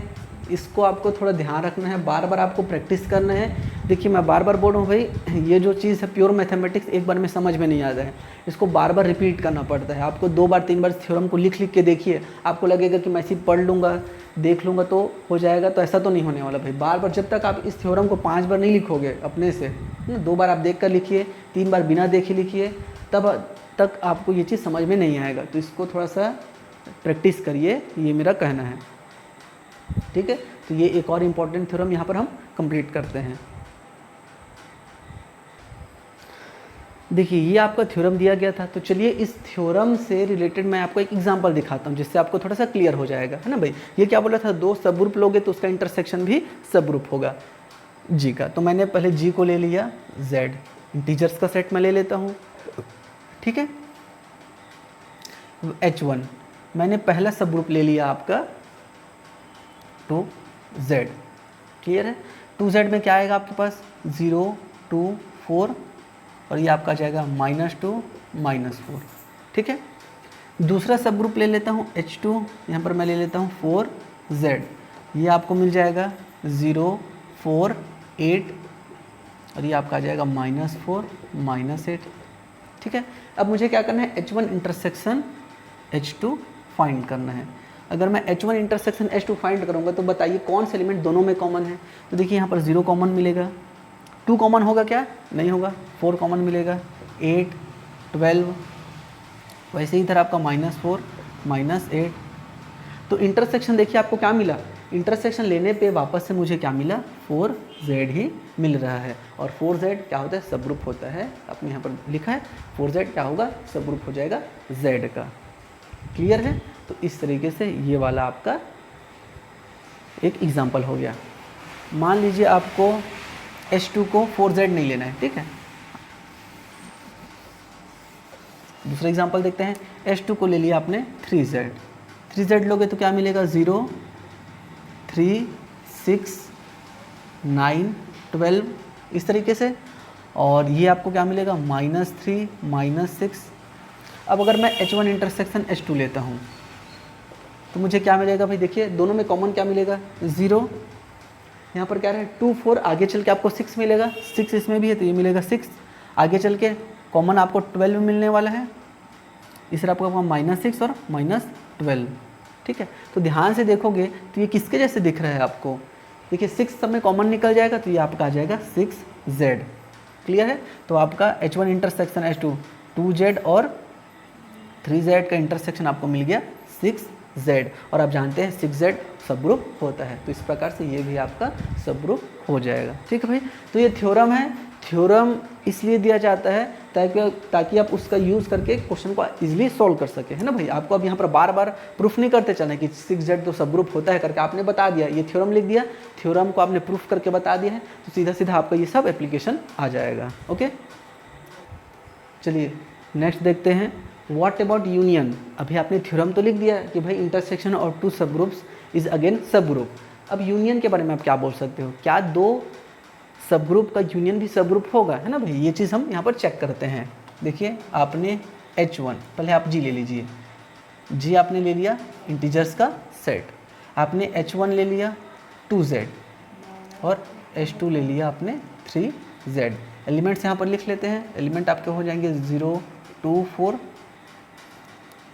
इसको आपको थोड़ा ध्यान रखना है, बार बार आपको प्रैक्टिस करना है। देखिए मैं बार बार बोल रहा हूँ भाई, ये जो चीज़ है प्योर मैथमेटिक्स एक बार में समझ में नहीं आता है, इसको बार बार रिपीट करना पड़ता है। आपको 2 बार 3 बार थ्योरम को लिख लिख के देखिए, आपको लगेगा कि मैं सिर्फ पढ़ लूँगा देख लूँगा तो हो जाएगा, तो ऐसा तो नहीं होने वाला भाई। बार बार जब तक आप इस थ्योरम को 5 बार नहीं लिखोगे अपने से, 2 बार आप देख कर लिखिए, 3 बार बिना देखे लिखिए, तब तक आपको ये चीज़ समझ में नहीं आएगा। तो इसको थोड़ा सा प्रैक्टिस करिए, ये मेरा कहना है, ठीक है। तो ये एक और इम्पॉर्टेंट थ्योरम यहाँ पर हम कंप्लीट करते हैं। देखिए ये आपका थ्योरम दिया गया था, तो चलिए इस थ्योरम से रिलेटेड मैं आपको एक एग्जांपल दिखाता हूँ जिससे आपको थोड़ा सा क्लियर हो जाएगा, है ना भाई। ये क्या बोला था, 2 सब ग्रुप लोगे तो उसका इंटरसेक्शन भी सब ग्रुप होगा जी का। तो मैंने पहले जी को ले लिया, जेड इंटीजर्स का सेट मैं ले लेता हूँ, ठीक है। H1 मैंने पहला सब ग्रुप ले लिया आपका 2Z, क्लियर है। 2Z में क्या आएगा आपके पास, 0 2 4 और ये आपका जाएगा -2 -4, ठीक है। दूसरा सब ग्रुप ले लेता हूँ H2, यहाँ पर मैं ले लेता हूँ 4Z, ये आपको मिल जाएगा 0 4 8 और ये आपका आ जाएगा -4 -8, ठीक है। अब मुझे क्या करना है, H1 इंटरसेक्शन H2 फाइंड करना है। अगर मैं H1 इंटरसेक्शन H2 फाइंड करूँगा तो बताइए कौन से एलिमेंट दोनों में कॉमन है। तो देखिए यहाँ पर 0 कॉमन मिलेगा, 2 कॉमन होगा क्या, नहीं होगा, 4 कॉमन मिलेगा, 8 12, वैसे ही इधर आपका -4 -8। तो इंटरसेक्शन देखिए आपको क्या मिला, इंटरसेक्शन लेने पे वापस से मुझे क्या मिला, 4Z ही मिल रहा है। और 4Z क्या होता है, सब ग्रुप होता है, आपने यहाँ पर लिखा है 4Z क्या होगा, सब ग्रुप हो जाएगा Z का, क्लियर है। तो इस तरीके से ये वाला आपका एक एग्जाम्पल हो गया। मान लीजिए आपको H2 को 4Z नहीं लेना है, ठीक है। दूसरा एग्जाम्पल देखते हैं, H2 को ले लिया आपने 3Z, 3Z लोगे तो क्या मिलेगा, 0 3 6 9 12 इस तरीके से, और ये आपको क्या मिलेगा, -3 -6। अब अगर मैं H1 इंटरसेक्शन H2 लेता हूँ तो मुझे क्या मिलेगा भाई, देखिए दोनों में कॉमन क्या मिलेगा, 0, यहाँ पर क्या है 2 4, आगे चल के आपको 6 मिलेगा, 6 इसमें भी है तो ये मिलेगा 6, आगे चल के कॉमन आपको 12 मिलने वाला है, इस तरह आपको -6 और -12, ठीक है। तो ध्यान से देखोगे तो ये किसके जैसे दिख रहा है आपको, देखिए 6 सब में कॉमन निकल जाएगा तो ये आपका आ जाएगा 6Z, क्लियर है। तो आपका H1 इंटरसेक्शन H2 2Z और 3Z का इंटरसेक्शन आपको मिल गया 6Z, और आप जानते हैं 6Z सब ग्रुप होता है, तो इस प्रकार से ये भी आपका सब ग्रुप हो जाएगा, ठीक है भाई। तो ये थ्योरम है, थ्योरम इसलिए दिया जाता है ताकि आप उसका यूज़ करके क्वेश्चन को इजीली सॉल्व कर सके, है ना भाई। आपको अब यहाँ पर बार बार प्रूफ नहीं करते चलना कि 6Z तो सब ग्रुप होता है करके, आपने बता दिया, ये थ्योरम लिख दिया, थ्योरम को आपने प्रूफ करके बता दिया है, तो सीधा सीधा आपका ये सब एप्लीकेशन आ जाएगा। ओके, चलिए नेक्स्ट देखते हैं, व्हाट अबाउट यूनियन। अभी आपने थ्योरम तो लिख दिया कि भाई इंटरसेक्शन और 2 सब ग्रुप्स इज अगेन सब ग्रुप। अब यूनियन के बारे में आप क्या बोल सकते हो, क्या 2 सब ग्रुप का यूनियन भी सब ग्रुप होगा, है ना भाई। ये चीज़ हम यहाँ पर चेक करते हैं। देखिए आपने H1, पहले आप G ले लीजिए, G आपने ले लिया इंटीजर्स का सेट, आपने H1 ले लिया 2Z और H2 ले लिया आपने 3Z। एलिमेंट्स यहाँ पर लिख लेते हैं, एलिमेंट आपके हो जाएंगे 0 2 4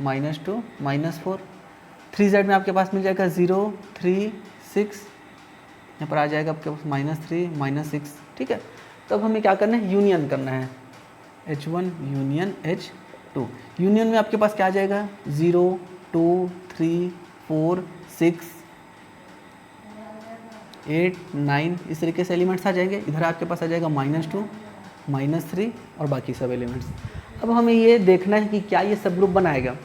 -2 -4। 3Z में आपके पास मिल जाएगा 0 3 6, यहाँ पर आ जाएगा आपके पास -3 -6, ठीक है। तो अब हमें क्या करना है, यूनियन करना है, H1 यूनियन H2। यूनियन में आपके पास क्या आ जाएगा, 0 2 3 4 6 8 9 इस तरीके से एलिमेंट्स आ जाएंगे। इधर आपके पास आ जाएगा -2 -3 और बाकी सब एलिमेंट्स। अब हमें ये देखना है कि क्या ये सब ग्रुप बनाएगा।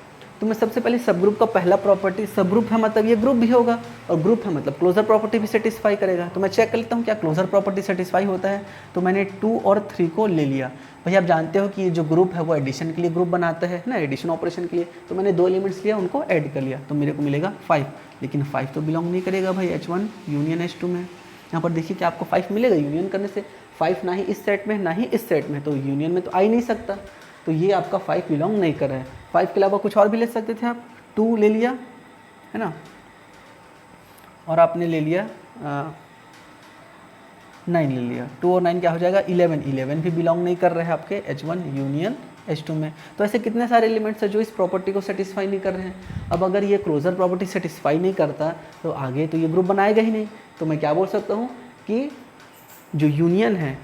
तो मैं सबसे पहले सब ग्रुप का पहला प्रॉपर्टी, सब ग्रुप है मतलब ये ग्रुप भी होगा, और ग्रुप है मतलब क्लोजर प्रॉपर्टी भी सेटिस्फाई करेगा। तो मैं चेक कर लेता हूँ क्या क्लोजर प्रॉपर्टी सेटिस्फाई होता है। तो मैंने 2 और 3 को ले लिया। भाई आप जानते हो कि ये जो ग्रुप है वो एडिशन के लिए ग्रुप बनाता है ना, एडिशन ऑपरेशन के लिए। तो मैंने 2 एलिमेंट्स लिया, उनको ऐड कर लिया, तो मेरे को मिलेगा 5। लेकिन 5 तो बिलोंग नहीं करेगा भाई H1 यूनियन H2 में। यहाँ पर देखिए कि आपको 5 मिलेगा यूनियन करने से, 5 ना ही इस सेट में ना ही इस सेट में, तो यूनियन में तो आ ही नहीं सकता। तो ये आपका 5 बिलोंग नहीं कर रहा है। 5 के अलावा कुछ और भी ले सकते थे आप, 2 ले लिया है ना, और आपने ले लिया 9 ले लिया। 2 और 9 क्या हो जाएगा 11, 11 भी बिलोंग नहीं कर रहे हैं आपके H1 यूनियन H2 में। तो ऐसे कितने सारे एलिमेंट्स हैं जो इस प्रॉपर्टी को सेटिस्फाई नहीं कर रहे हैं। अब अगर ये क्लोजर प्रॉपर्टी सेटिस्फाई नहीं करता तो आगे तो ये ग्रुप बनाएगा ही नहीं। तो मैं क्या बोल सकता हूँ कि जो यूनियन है,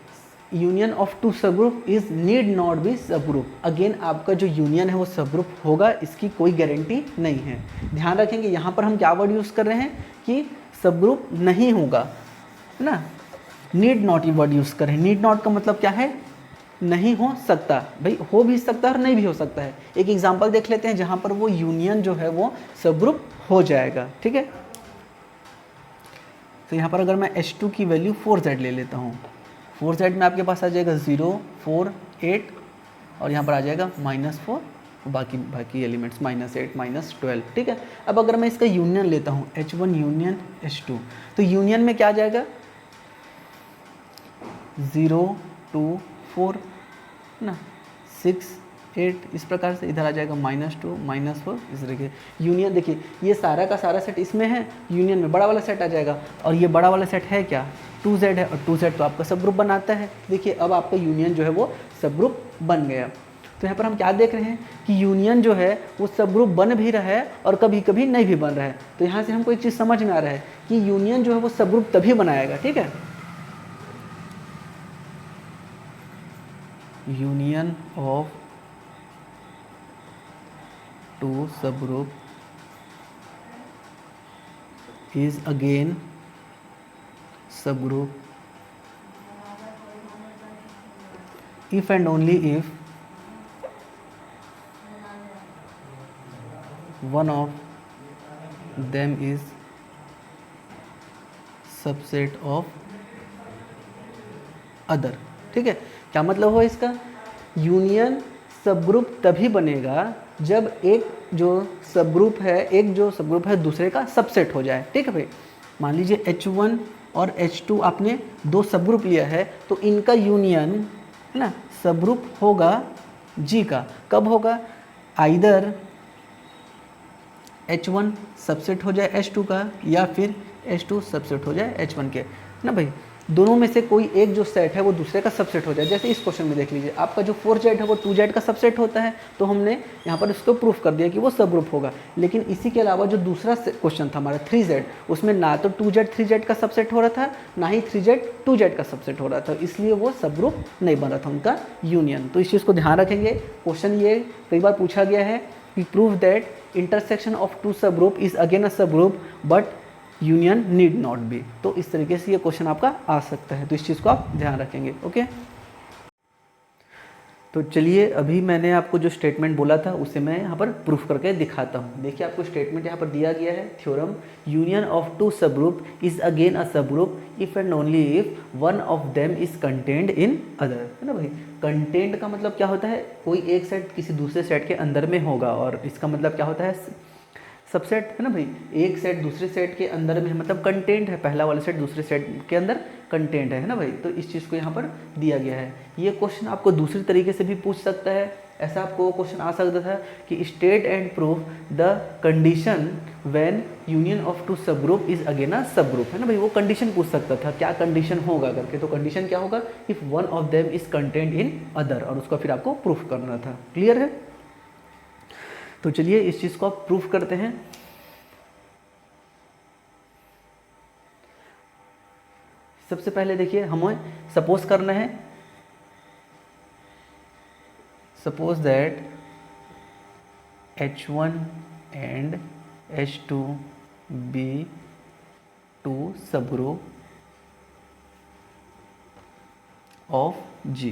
यूनियन ऑफ 2 सब group is need not be सब ग्रुप। अगेन आपका जो यूनियन है वो सब ग्रुप होगा, इसकी कोई गारंटी नहीं है। ध्यान रखेंगे यहाँ पर हम क्या वर्ड यूज़ कर रहे हैं कि सब ग्रुप नहीं होगा, है ना। नीड नॉट ये वर्ड यूज़ कर रहे हैं। नीड नॉट का मतलब क्या है, नहीं हो सकता। भाई हो भी सकता है और नहीं भी हो सकता है। एक एग्जांपल देख लेते हैं जहाँ पर वो यूनियन जो है वो सब ग्रुप हो जाएगा, ठीक है। तो यहाँ पर अगर मैं H2 की वैल्यू 4Z ले लेता हूँ, 4Z में आपके पास आ जाएगा 0, 4, 8 और यहाँ पर आ जाएगा -4, बाकी एलिमेंट्स -8, -12, ठीक है। अब अगर मैं इसका यूनियन लेता हूँ H1 यूनियन H2, तो यूनियन में क्या आ जाएगा 0, 2, 4 ना, 6, 8, इस प्रकार से इधर आ जाएगा -2, -4 इस तरीके। यूनियन देखिए ये सारा का सारा सेट इसमें है, यूनियन में बड़ा वाला सेट आ जाएगा। और ये बड़ा वाला सेट है क्या 2Z है, और 2Z तो आपका सब ग्रुप बनाता है। देखिए अब आपका यूनियन जो है वो सब ग्रुप बन गया। तो यहाँ पर हम क्या देख रहे हैं कि यूनियन जो है वो सब ग्रुप बन भी रहा है और कभी कभी नहीं भी बन रहा है। तो यहाँ से हमको एक चीज़ समझ में आ रहा है कि यूनियन जो है वो सब ग्रुप तभी बनाएगा, ठीक है। Union of 2 subgroup is again subgroup if and only if one of them is subset of other, ठीक है। क्या मतलब हो इसका, यूनियन सब ग्रुप तभी बनेगा जब एक जो सब ग्रुप है दूसरे का सबसेट हो जाए, ठीक है भाई। मान लीजिए H1 और H2 आपने 2 सब ग्रुप लिया है, तो इनका यूनियन है ना सब ग्रुप होगा G का। कब होगा, आइदर H1 सबसेट हो जाए H2 का या फिर H2 सबसेट हो जाए H1 के ना भाई। दोनों में से कोई एक जो सेट है वो दूसरे का सबसेट हो जाए। जैसे इस क्वेश्चन में देख लीजिए, आपका जो 4Z है वो 2Z का सबसेट होता है, तो हमने यहाँ पर इसको प्रूफ कर दिया कि वो सब ग्रुप होगा। लेकिन इसी के अलावा जो दूसरा क्वेश्चन था हमारा 3Z, उसमें ना तो 2Z 3Z का सबसेट हो रहा था, ना ही 3Z 2Z का सबसेट हो रहा था, इसलिए वो सब ग्रुप नहीं बन रहा था उनका यूनियन। तो इस चीज़ को ध्यान रखेंगे। क्वेश्चन ये कई बार पूछा गया है कि प्रूव दैट इंटरसेक्शन ऑफ 2 सब ग्रुप इज अगेन अ सब group but union need not be. तो इस तरीके से ये क्वेश्चन आपका आ सकता है, तो इस चीज़ को आप ध्यान रखेंगे, ओके। तो चलिए अभी मैंने आपको जो स्टेटमेंट बोला था उसे मैं यहाँ पर प्रूफ करके दिखाता हूँ। देखिए आपको स्टेटमेंट यहाँ पर दिया गया है, थ्योरम यूनियन ऑफ 2 सब ग्रुप इज अगेन अ सब group if and only if one of them is contained in other, है ना भाई। कंटेंट का मतलब क्या होता है, कोई एक सेट किसी दूसरे सेट के अंदर में होगा, और इसका मतलब क्या होता है सबसेट, है ना भाई। एक सेट दूसरे सेट के अंदर में है, मतलब कंटेंट है, पहला वाला सेट दूसरे सेट के अंदर कंटेंट है ना भाई। तो इस चीज़ को यहाँ पर दिया गया है। ये क्वेश्चन आपको दूसरी तरीके से भी पूछ सकता है। ऐसा आपको क्वेश्चन आ सकता था कि state and proof the condition when union of 2 सब group is again a subgroup, है ना भाई। वो कंडीशन पूछ सकता था, क्या कंडीशन होगा करके। तो कंडीशन क्या होगा, if one of them is content in other, और उसको फिर आपको प्रूफ करना था। क्लियर है। तो चलिए इस चीज़ को आप प्रूफ करते हैं। सबसे पहले देखिए हमें सपोज करना है, suppose that H1 and H2 B 2 subgroup of G,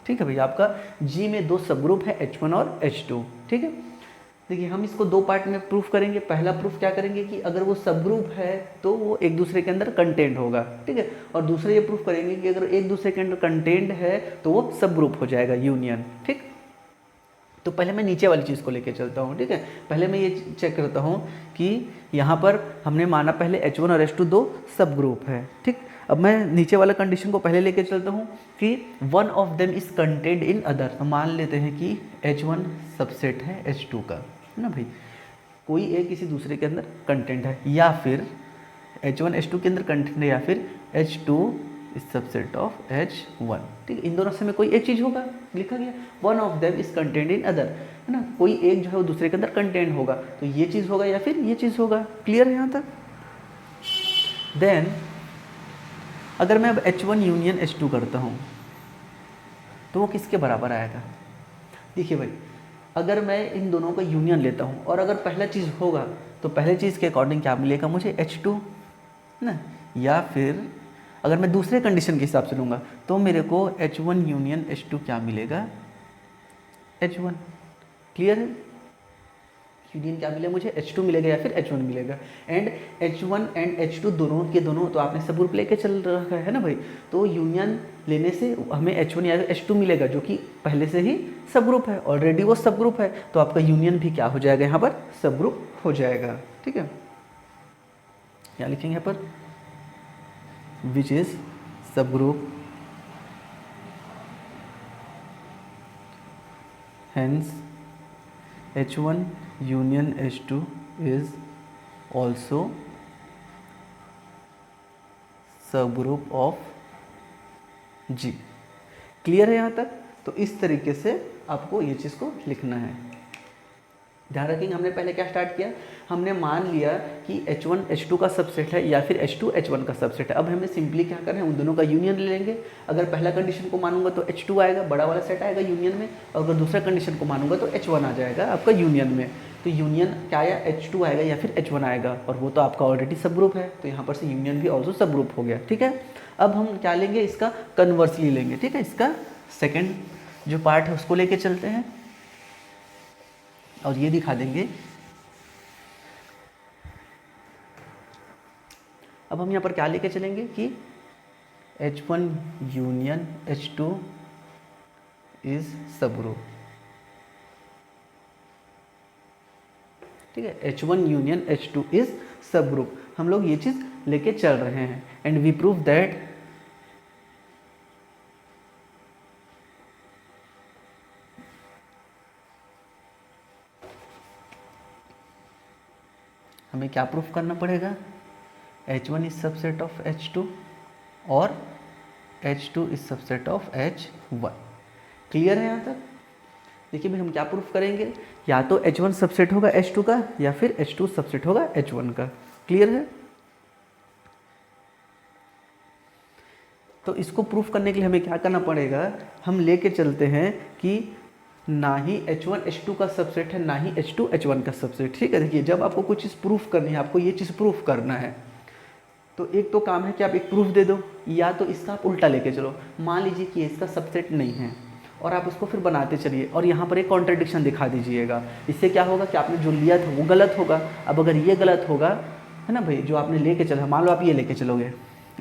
ठीक है भाई। आपका G में 2 सब ग्रुप है H1 और H2, ठीक है। देखिए हम इसको 2 पार्ट में प्रूफ करेंगे। पहला प्रूफ क्या करेंगे कि अगर वो सब ग्रुप है तो वो एक दूसरे के अंदर कंटेंट होगा, ठीक है। और दूसरा ये प्रूफ करेंगे कि अगर एक दूसरे के अंदर कंटेंट है तो वो सब ग्रुप हो जाएगा, यूनियन, ठीक। तो पहले मैं नीचे वाली चीज़ को लेके चलता हूँ, ठीक है। पहले मैं ये चेक करता हूँ कि यहाँ पर हमने माना पहले H1 और H2 दो सब ग्रुप है, ठीक। अब मैं नीचे वाला कंडीशन को पहले लेके चलता हूँ कि one of them is content in other. तो मान लेते हैं कि H1 सबसेट है H2 का, है ना भाई, कोई एक किसी दूसरे के अंदर कंटेंट है, या फिर H1 H2 के अंदर कंटेंट है, या फिर H2 is subset of H1, ठीक है। इन दोनों से में कोई एक चीज़ होगा, लिखा गया one of them is content in other, है ना, कोई एक जो है वो दूसरे के अंदर कंटेंट होगा, तो ये चीज़ होगा या फिर ये चीज़ होगा। क्लियर है यहाँ तक? देन अगर मैं अब H1 यूनियन H2 करता हूँ तो वो किसके बराबर आएगा? देखिए भाई, अगर मैं इन दोनों का यूनियन लेता हूँ और अगर पहला चीज़ होगा तो पहले चीज़ के अकॉर्डिंग क्या मिलेगा मुझे? H2 ना, या फिर अगर मैं दूसरे कंडीशन के हिसाब से लूँगा तो मेरे को H1 यूनियन H2 क्या मिलेगा? H1। क्लियर है? यूनियन क्या मिलेगा मुझे? H2 मिलेगा या फिर H1 मिलेगा। एंड H1 एंड H2 दोनों के दोनों तो आपने सब ग्रुप लेके चल रखा है ना भाई, तो यूनियन लेने से हमें H1 या H2 मिलेगा जो कि पहले से ही सब ग्रुप है, ऑलरेडी वो सब ग्रुप है, तो आपका यूनियन भी क्या हो जाएगा यहाँ पर? सब ग्रुप हो जाएगा, ठीक है। क्या लिखेंगे यहाँ पर? विच इज सब group, hence H1 union H2 is also subgroup of G। Clear है यहाँ तक? तो इस तरीके से आपको ये चीज़ को लिखना है। ध्यान रखेंगे, हमने पहले क्या स्टार्ट किया, हमने मान लिया कि H1 H2 का सबसेट है या फिर H2 H1 का सबसेट है। अब हमें सिंपली क्या करना है, उन दोनों का यूनियन ले लेंगे। अगर पहला कंडीशन को मानूंगा तो H2 आएगा, बड़ा वाला सेट आएगा यूनियन में, और अगर दूसरा कंडीशन को मानूंगा तो H1 आ जाएगा आपका यूनियन में। तो यूनियन क्या आया? H2 आएगा या फिर H1 आएगा, और वो तो आपका ऑलरेडी सब ग्रुप है, तो यहाँ पर से यूनियन भी ऑल्सो सब ग्रुप हो गया, ठीक है। अब हम क्या लेंगे, इसका कन्वर्सली लेंगे, ठीक है। इसका सेकेंड जो पार्ट है उसको लेके चलते हैं और ये दिखा देंगे। अब हम यहाँ पर क्या लेके चलेंगे कि H1 यूनियन H2 इज सब ग्रुप, ठीक है। H1 यूनियन H2 इज सब ग्रुप, हम लोग ये चीज लेके चल रहे हैं। एंड वी प्रूव दैट हमें क्या प्रूफ करना पड़ेगा? H1 is subset of H2 और H2 is subset of H1। Clear है यहाँ तक? देखिए भाई, हम क्या प्रूफ करेंगे, या तो H1 सबसेट होगा H2 का या फिर H2 सबसेट होगा H1 का। क्लियर है? तो इसको प्रूफ करने के लिए हमें क्या करना पड़ेगा, हम लेके चलते हैं कि ना ही H1 H2 का सबसेट है, ना ही H2 H1 का सबसेट, ठीक है। देखिए, जब आपको कुछ चीज़ प्रूफ करनी है, आपको ये चीज़ प्रूफ करना है, तो एक तो काम है कि आप एक प्रूफ दे दो, या तो इसका आप उल्टा लेके चलो। मान लीजिए कि इसका सबसेट नहीं है और आप उसको फिर बनाते चलिए और यहाँ पर एक कॉन्ट्रडिक्शन दिखा दीजिएगा। इससे क्या होगा कि आपने जो लिया था वो गलत होगा। अब अगर ये गलत होगा, है ना भाई, जो आपने लेके चला, मान लो आप ये लेके चलोगे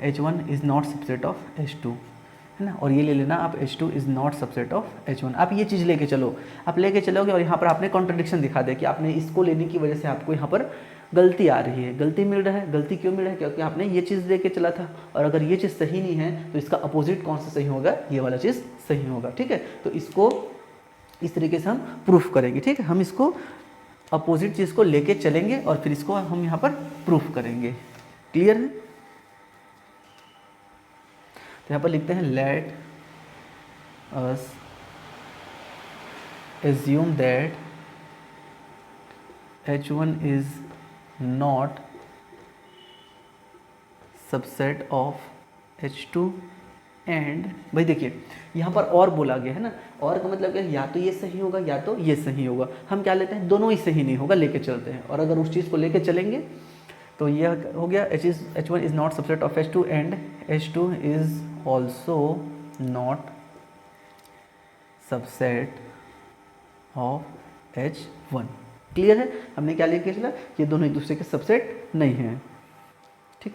H1 is not subset of H2, है ना, और ये ले लेना आप H2 is not subset of H1। आप ये चीज़ लेके चलो, आप लेके चलोगे और यहाँ पर आपने कॉन्ट्रडिक्शन दिखा दिया कि आपने इसको लेने की वजह से आपको यहाँ पर गलती आ रही है, गलती मिल रहा है। गलती क्यों मिल रहा है? क्योंकि आपने ये चीज़ लेके चला था, और अगर ये चीज़ सही नहीं है तो इसका अपोजिट कौन सा सही होगा? ये वाला चीज़ सही होगा, ठीक है। तो इसको इस तरीके से हम प्रूफ करेंगे, ठीक है। हम इसको अपोजिट चीज़ को लेके चलेंगे और फिर इसको हम यहाँ पर प्रूफ करेंगे। क्लियर है? तो यहाँ पर लिखते हैं, let us assume that H1 is not subset of H2 and, भाई देखिए यहाँ पर और बोला गया है ना, और का मतलब क्या है, या तो ये सही होगा या तो ये सही होगा। हम क्या लेते हैं, दोनों ही सही नहीं होगा, लेके चलते हैं। और अगर उस चीज़ को लेके चलेंगे तो ये हो गया H1 is not subset of H2 and H2 is also not subset of H1। Clear है? हमने क्या लेके चला, ये दोनों एक दूसरे के सबसेट नहीं हैं, ठीक।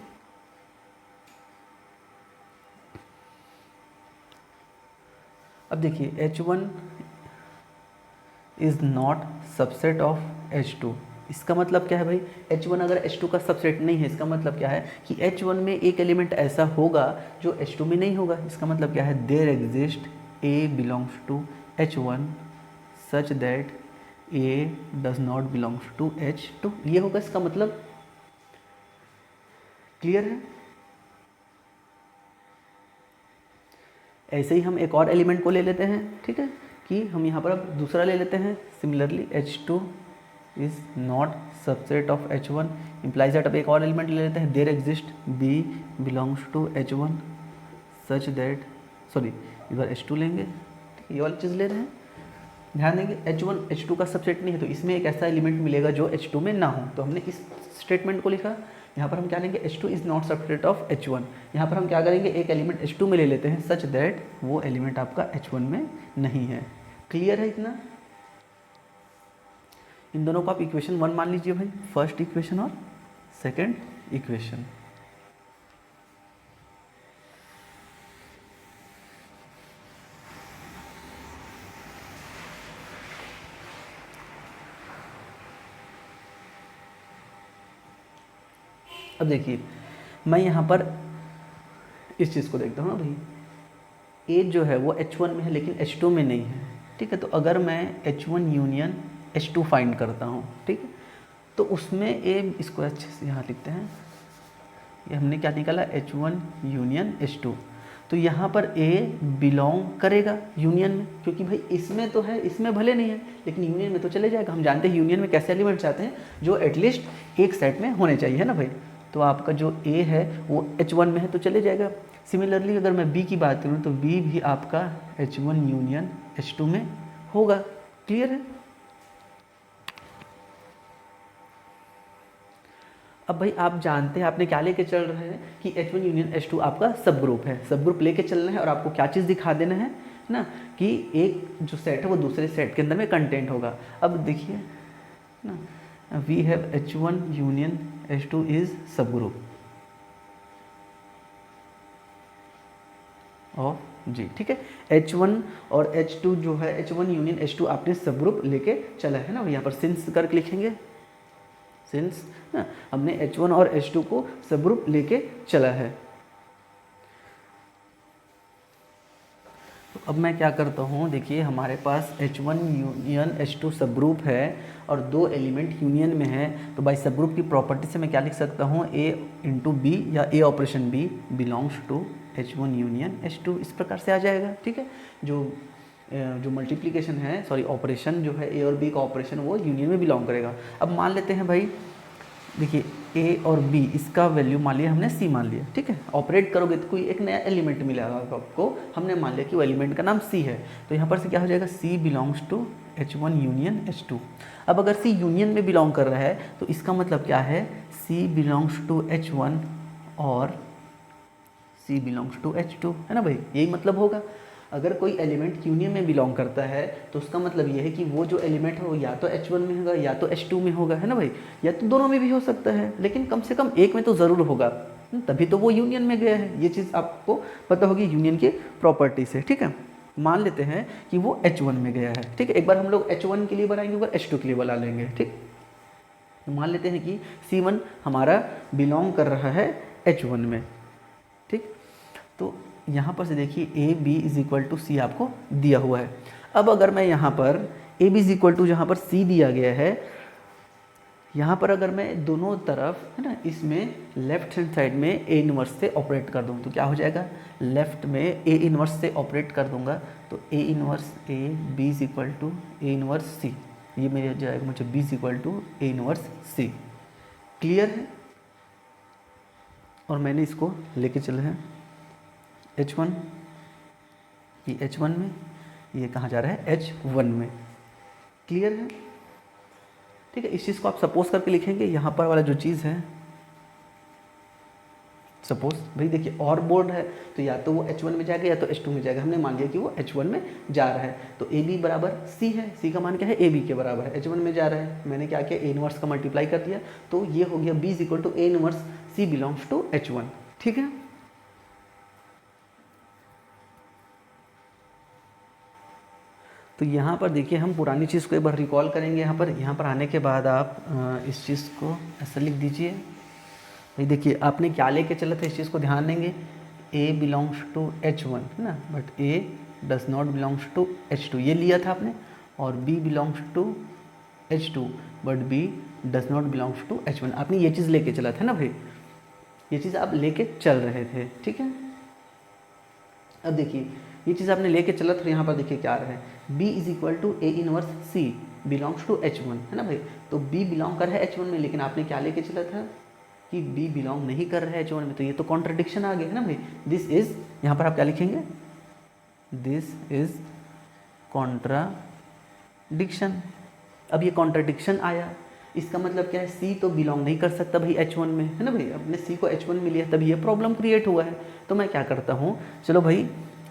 अब देखिए H1 is not subset of H2। इसका मतलब क्या है भाई, H1 अगर H2 का सबसेट नहीं है, इसका मतलब क्या है कि H1 में एक एलिमेंट ऐसा होगा जो H2 में नहीं होगा। इसका मतलब क्या है, there exist A belongs to H1 such that A does not belongs to H2। ये होगा इसका मतलब। क्लियर है? ऐसे ही हम एक और एलिमेंट को ले लेते हैं, ठीक है, कि हम यहाँ पर अब दूसरा ले लेते हैं। Similarly H2 is not subset of H1 implies that. अब एक और एलिमेंट ले लेते हैं, there exist B belongs to H1 such that, sorry इस बार H2 लेंगे, ठीक है, ये वाली चीज़ ले रहे हैं। ध्यान देंगे H1 H2 का सबसेट नहीं है, तो इसमें एक ऐसा एलिमेंट मिलेगा जो H2 में ना हो। तो हमने इस स्टेटमेंट को लिखा। यहाँ पर हम क्या लेंगे, H2 is not subset of H1। यहाँ पर हम क्या करेंगे, एक एलिमेंट H2 में ले लेते हैं सच दैट वो एलिमेंट आपका H1 में नहीं है। क्लियर है इतना? इन दोनों को आप इक्वेशन 1 मान लीजिए भाई, फर्स्ट इक्वेशन और सेकेंड इक्वेशन। अब देखिए मैं यहाँ पर इस चीज़ को देखता हूँ ना भाई, ए जो है वो H1 में है लेकिन H2 में नहीं है, ठीक है। तो अगर मैं H1 यूनियन H2 फाइंड करता हूँ, ठीक है, तो उसमें ए, इसको अच्छे से यहाँ लिखते हैं, ये हमने क्या निकाला, H1 यूनियन H2। तो यहाँ पर ए बिलोंग करेगा यूनियन में, क्योंकि भाई इसमें तो है, इसमें भले नहीं है लेकिन यूनियन में तो चले जाएगा। हम जानते हैं यूनियन में कैसे एलिमेंट्स आते हैं, जो एटलीस्ट एक सेट में होने चाहिए, है ना भाई। तो आपका जो ए है वो H1 में है तो चले जाएगा। सिमिलरली अगर मैं बी की बात करूँ तो बी भी आपका H1 यूनियन H2 में होगा। क्लियर है? अब भाई आप जानते हैं, आपने क्या लेके चल रहे हैं कि H1 यूनियन H2 आपका सब ग्रुप है, सब ग्रुप लेके चलना है। और आपको क्या चीज़ दिखा देना है ना, कि एक जो सेट है वो दूसरे सेट के अंदर में कंटेंट होगा। अब देखिए ना, we have H1 union H2 is subgroup of G, ठीक है। H1 और H2 जो है, H1 यूनियन H2 आपने सब ग्रुप लेके चला है ना। यहाँ पर सिंस करके लिखेंगे, सिंस ना हमने H1 और H2 को सब ग्रुप लेके चला है। तो अब मैं क्या करता हूँ, देखिए हमारे पास H1 यूनियन H2 सब ग्रुप है और दो एलिमेंट यूनियन में है। तो बाई सब ग्रुप की प्रॉपर्टी से मैं क्या लिख सकता हूँ, A इंटू बी या A operation B belongs to H1 union H2, इस प्रकार से आ जाएगा, ठीक है। जो मल्टीप्लिकेशन है, सॉरी ऑपरेशन जो है A और B का ऑपरेशन, वो यूनियन में बिलोंग करेगा। अब मान लेते हैं भाई, देखिए A और B, इसका वैल्यू मान लिया हमने C मान लिया, ठीक है। ऑपरेट करोगे तो कोई एक नया एलिमेंट मिलेगा आपको, हमने मान लिया कि वो एलिमेंट का नाम C है। तो यहाँ पर से क्या हो जाएगा, C belongs to H1 union H2। अब अगर C यूनियन में बिलोंग कर रहा है तो इसका मतलब क्या है, C बिलोंग्स टू H1 और C बिलोंग्स टू H2, है ना भाई, यही मतलब होगा। अगर कोई एलिमेंट यूनियन में बिलोंग करता है तो उसका मतलब ये है कि वो जो एलिमेंट है वो या तो H1 में होगा या तो H2 में होगा, है ना भाई, या तो दोनों में भी हो सकता है, लेकिन कम से कम एक में तो ज़रूर होगा, तभी तो वो यूनियन में गया है। ये चीज़ आपको पता होगी यूनियन की प्रॉपर्टी से, ठीक है। मान लेते हैं कि वो H1 में गया है, ठीक है। एक बार हम लोग H1 के लिए बनाएंगे, एक बार H2 के लिए बना लेंगे, ठीक। मान लेते हैं कि C1 हमारा बिलोंग कर रहा है H1 में, ठीक। तो यहाँ पर से देखिए a b is equal to c आपको दिया हुआ है। अब अगर मैं यहाँ पर a b is equal to, जहाँ पर सी दिया गया है, यहाँ पर अगर मैं दोनों तरफ, है ना, इसमें लेफ्ट हैंड साइड में ए इनवर्स से ऑपरेट कर दूँ तो क्या हो जाएगा, लेफ्ट में ए इनवर्स से ऑपरेट कर दूंगा तो a inverse a b is equal to A inverse c, ये मेरे जाएगा मुझे b is equal to A inverse c. Clear है? और मैंने इसको लेके चले हैं H1, ये H1 में, ये कहाँ जा रहा है, H1 में। क्लियर है? ठीक है। इस चीज़ को आप सपोज करके लिखेंगे, यहाँ पर वाला जो चीज़ है, सपोज भाई देखिए और बोर्ड है तो या तो वो H1 में जाएगा या तो H2 में जाएगा। हमने मान लिया कि वो H1 में जा रहा है तो ए बी बराबर सी है, सी का मान क्या है, ए बी के बराबर है, H1 में जा रहा है, मैंने क्या किया, ए इनवर्स का मल्टीप्लाई कर दिया तो ये हो गया B is equal to A inverse C belongs to H1। ठीक है। तो यहाँ पर देखिए हम पुरानी चीज़ को एक बार रिकॉल करेंगे। यहाँ पर आने के बाद आप इस चीज़ को ऐसा लिख दीजिए। भाई देखिए आपने क्या लेके चला था, इस चीज़ को ध्यान देंगे। A बिलोंग्स टू H1 है ना, but A does not belongs to H2 ये लिया था आपने। और B belongs to H2 but B does not belongs to H1, आपने ये चीज़ लेके चला था ना भाई, ये चीज़ आप लेके चल रहे थे, ठीक है। अब देखिए ये चीज़ आपने लेके चला था, यहाँ पर देखिए क्या आ रहा है, B is equal to A inverse C belongs to H1 है ना भाई। तो B बिलोंग कर रहा है H1 में, लेकिन आपने क्या लेके चला था कि B बिलोंग नहीं कर रहा है H1 में, तो ये तो कॉन्ट्रडिक्शन आ गया है ना भाई। दिस इज, यहाँ पर आप क्या लिखेंगे, दिस इज कॉन्ट्राडिक्शन। अब ये कॉन्ट्रडिक्शन आया, इसका मतलब क्या है, C तो बिलोंग नहीं कर सकता भाई H1 में, है ना भाई। अपने C को H1 में लिया तभी ये प्रॉब्लम क्रिएट हुआ है। तो मैं क्या करता हूँ, चलो भाई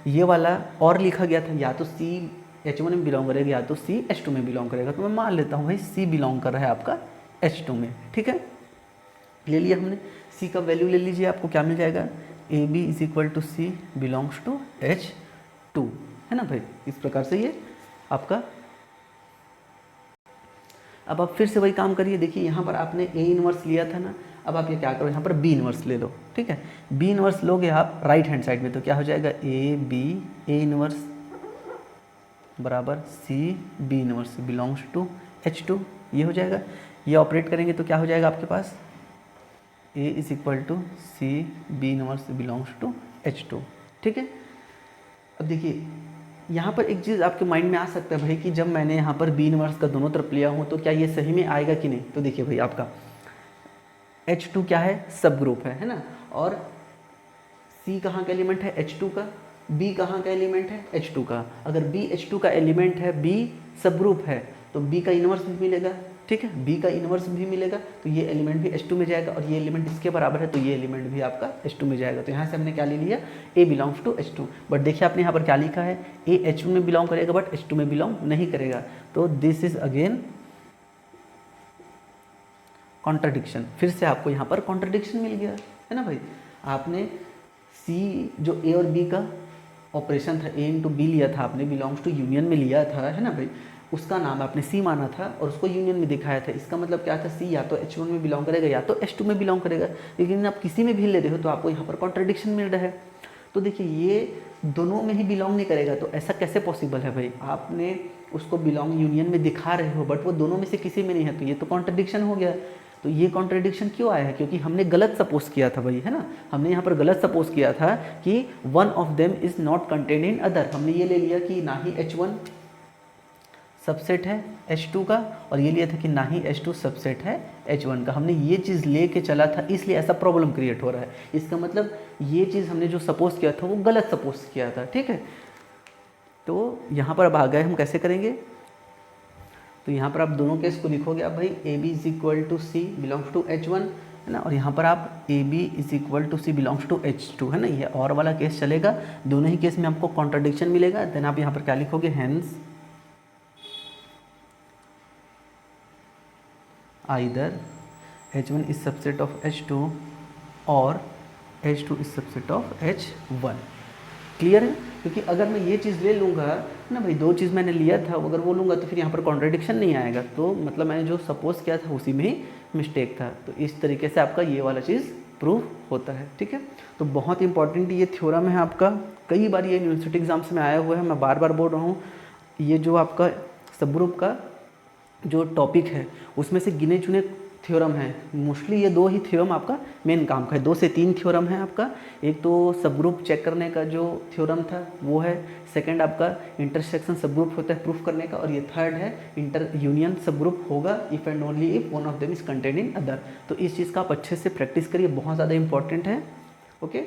ये वाला और लिखा गया था, या तो C H1 में बिलोंग करेगा या तो C H2 में बिलोंग करेगा। तो मैं मान लेता हूँ भाई C बिलोंग कर रहा है आपका H2 में, ठीक है। ले लिया हमने, C का वैल्यू ले लीजिए, आपको क्या मिल जाएगा, AB is equal to C belongs to H2 है ना भाई। इस प्रकार से ये आपका, अब आप फिर से वही काम करिए। देखिए यहाँ पर आपने A इनवर्स लिया था ना, अब आप ये क्या करो, यहाँ पर B इनवर्स ले लो, ठीक है। B इनवर्स लोगे आप राइट हैंड साइड में, तो क्या हो जाएगा, A इनवर्स बराबर C B inverse belongs to H2, ये हो जाएगा। ये ऑपरेट करेंगे तो क्या हो जाएगा आपके पास, A is equal to C B inverse belongs to H2, ठीक है। अब देखिए यहाँ पर एक चीज़ आपके माइंड में आ सकता है भाई कि जब मैंने यहाँ पर B इनवर्स का दोनों तरफ लिया हूँ तो क्या ये सही में आएगा कि नहीं। तो देखिए भाई आपका H2 क्या है, सब ग्रुप है ना, और C कहाँ का एलिमेंट है, H2 का। B कहाँ का एलिमेंट है, H2 का। अगर B H2 का एलिमेंट है, B सब ग्रुप है, तो B का इनवर्स भी मिलेगा, ठीक है। B का इनवर्स भी मिलेगा, तो ये एलिमेंट भी H2 में जाएगा, और ये एलिमेंट इसके बराबर है, तो ये एलिमेंट भी आपका H2 में जाएगा। तो यहाँ से हमने क्या ले लिया, A belongs to H2। But देखिए आपने यहाँ पर क्या लिखा है, A H1 में बिलोंग करेगा बट H2 में बिलोंग नहीं करेगा। तो दिस इज अगेन कॉन्ट्रडिक्शन। फिर से आपको यहाँ पर कॉन्ट्रडिक्शन मिल गया है ना भाई। आपने C जो A और B का ऑपरेशन था, A इंटू B लिया था आपने, बिलोंग्स टू यूनियन में लिया था, है ना भाई। उसका नाम आपने C माना था और उसको यूनियन में दिखाया था। इसका मतलब क्या था, C या तो H1 में बिलोंग करेगा या तो H2 में बिलोंग करेगा, लेकिन आप किसी में भी ले रहे हो तो आपको यहाँ पर कॉन्ट्रडिक्शन मिल रहा है। तो देखिए ये दोनों में ही बिलोंग नहीं करेगा, तो ऐसा कैसे पॉसिबल है भाई। आपने उसको बिलोंग यूनियन में दिखा रहे हो बट वो दोनों में से किसी में नहीं है, तो ये तो कॉन्ट्रडिक्शन हो गया। तो ये कॉन्ट्रडिक्शन क्यों आया है, क्योंकि हमने गलत सपोज किया था भाई, है ना। हमने यहाँ पर गलत सपोज किया था कि one of them is not contained in other. हमने ये ले लिया कि ना ही H1 सबसेट है H2 का, और ये लिया था कि ना ही H2 सबसेट है H1 का। हमने ये चीज़ लेके चला था, इसलिए ऐसा प्रॉब्लम क्रिएट हो रहा है। इसका मतलब ये चीज़ हमने जो सपोज किया था वो गलत सपोज किया था, ठीक है। तो यहाँ पर अब आ गए हम कैसे करेंगे, तो यहाँ पर आप दोनों केस को लिखोगे आप भाई, AB is equal to C belongs to H1 है ना, और यहाँ पर आप AB is equal to C belongs to H2 है ना। ये और वाला केस चलेगा, दोनों ही केस में आपको कॉन्ट्रडिक्शन मिलेगा। देन आप यहाँ पर क्या लिखोगे, hence either H1 is subset of H2 और H2 is subset of H1। Clear है, क्योंकि अगर मैं ये चीज़ ले लूँगा ना भाई, दो चीज़ मैंने लिया था, अगर वो लूँगा तो फिर यहाँ पर कॉन्ट्रडिक्शन नहीं आएगा। तो मतलब मैंने जो सपोज किया था उसी में ही मिस्टेक था। तो इस तरीके से आपका ये वाला चीज़ प्रूव होता है, ठीक है। तो बहुत इंपॉर्टेंट ये थ्योरम है आपका, कई बार ये यूनिवर्सिटी एग्जाम्स में आया हुआ है। मैं बार बार बोल रहा हूँ, ये जो आपका सब ग्रुप का जो टॉपिक है उसमें से गिने चुने थ्योरम है। मोस्टली ये दो ही थ्योरम आपका मेन काम का है, 2 से 3 थ्योरम है आपका। एक तो सब ग्रुप चेक करने का जो थ्योरम था वो है, सेकंड आपका इंटरसेक्शन सब ग्रुप होता है प्रूफ करने का, और ये थर्ड है इंटर यूनियन सब ग्रुप होगा if and only if one of them is contained in other. तो इस चीज़ का आप अच्छे से प्रैक्टिस करिए, बहुत ज़्यादा इंपॉर्टेंट है, ओके।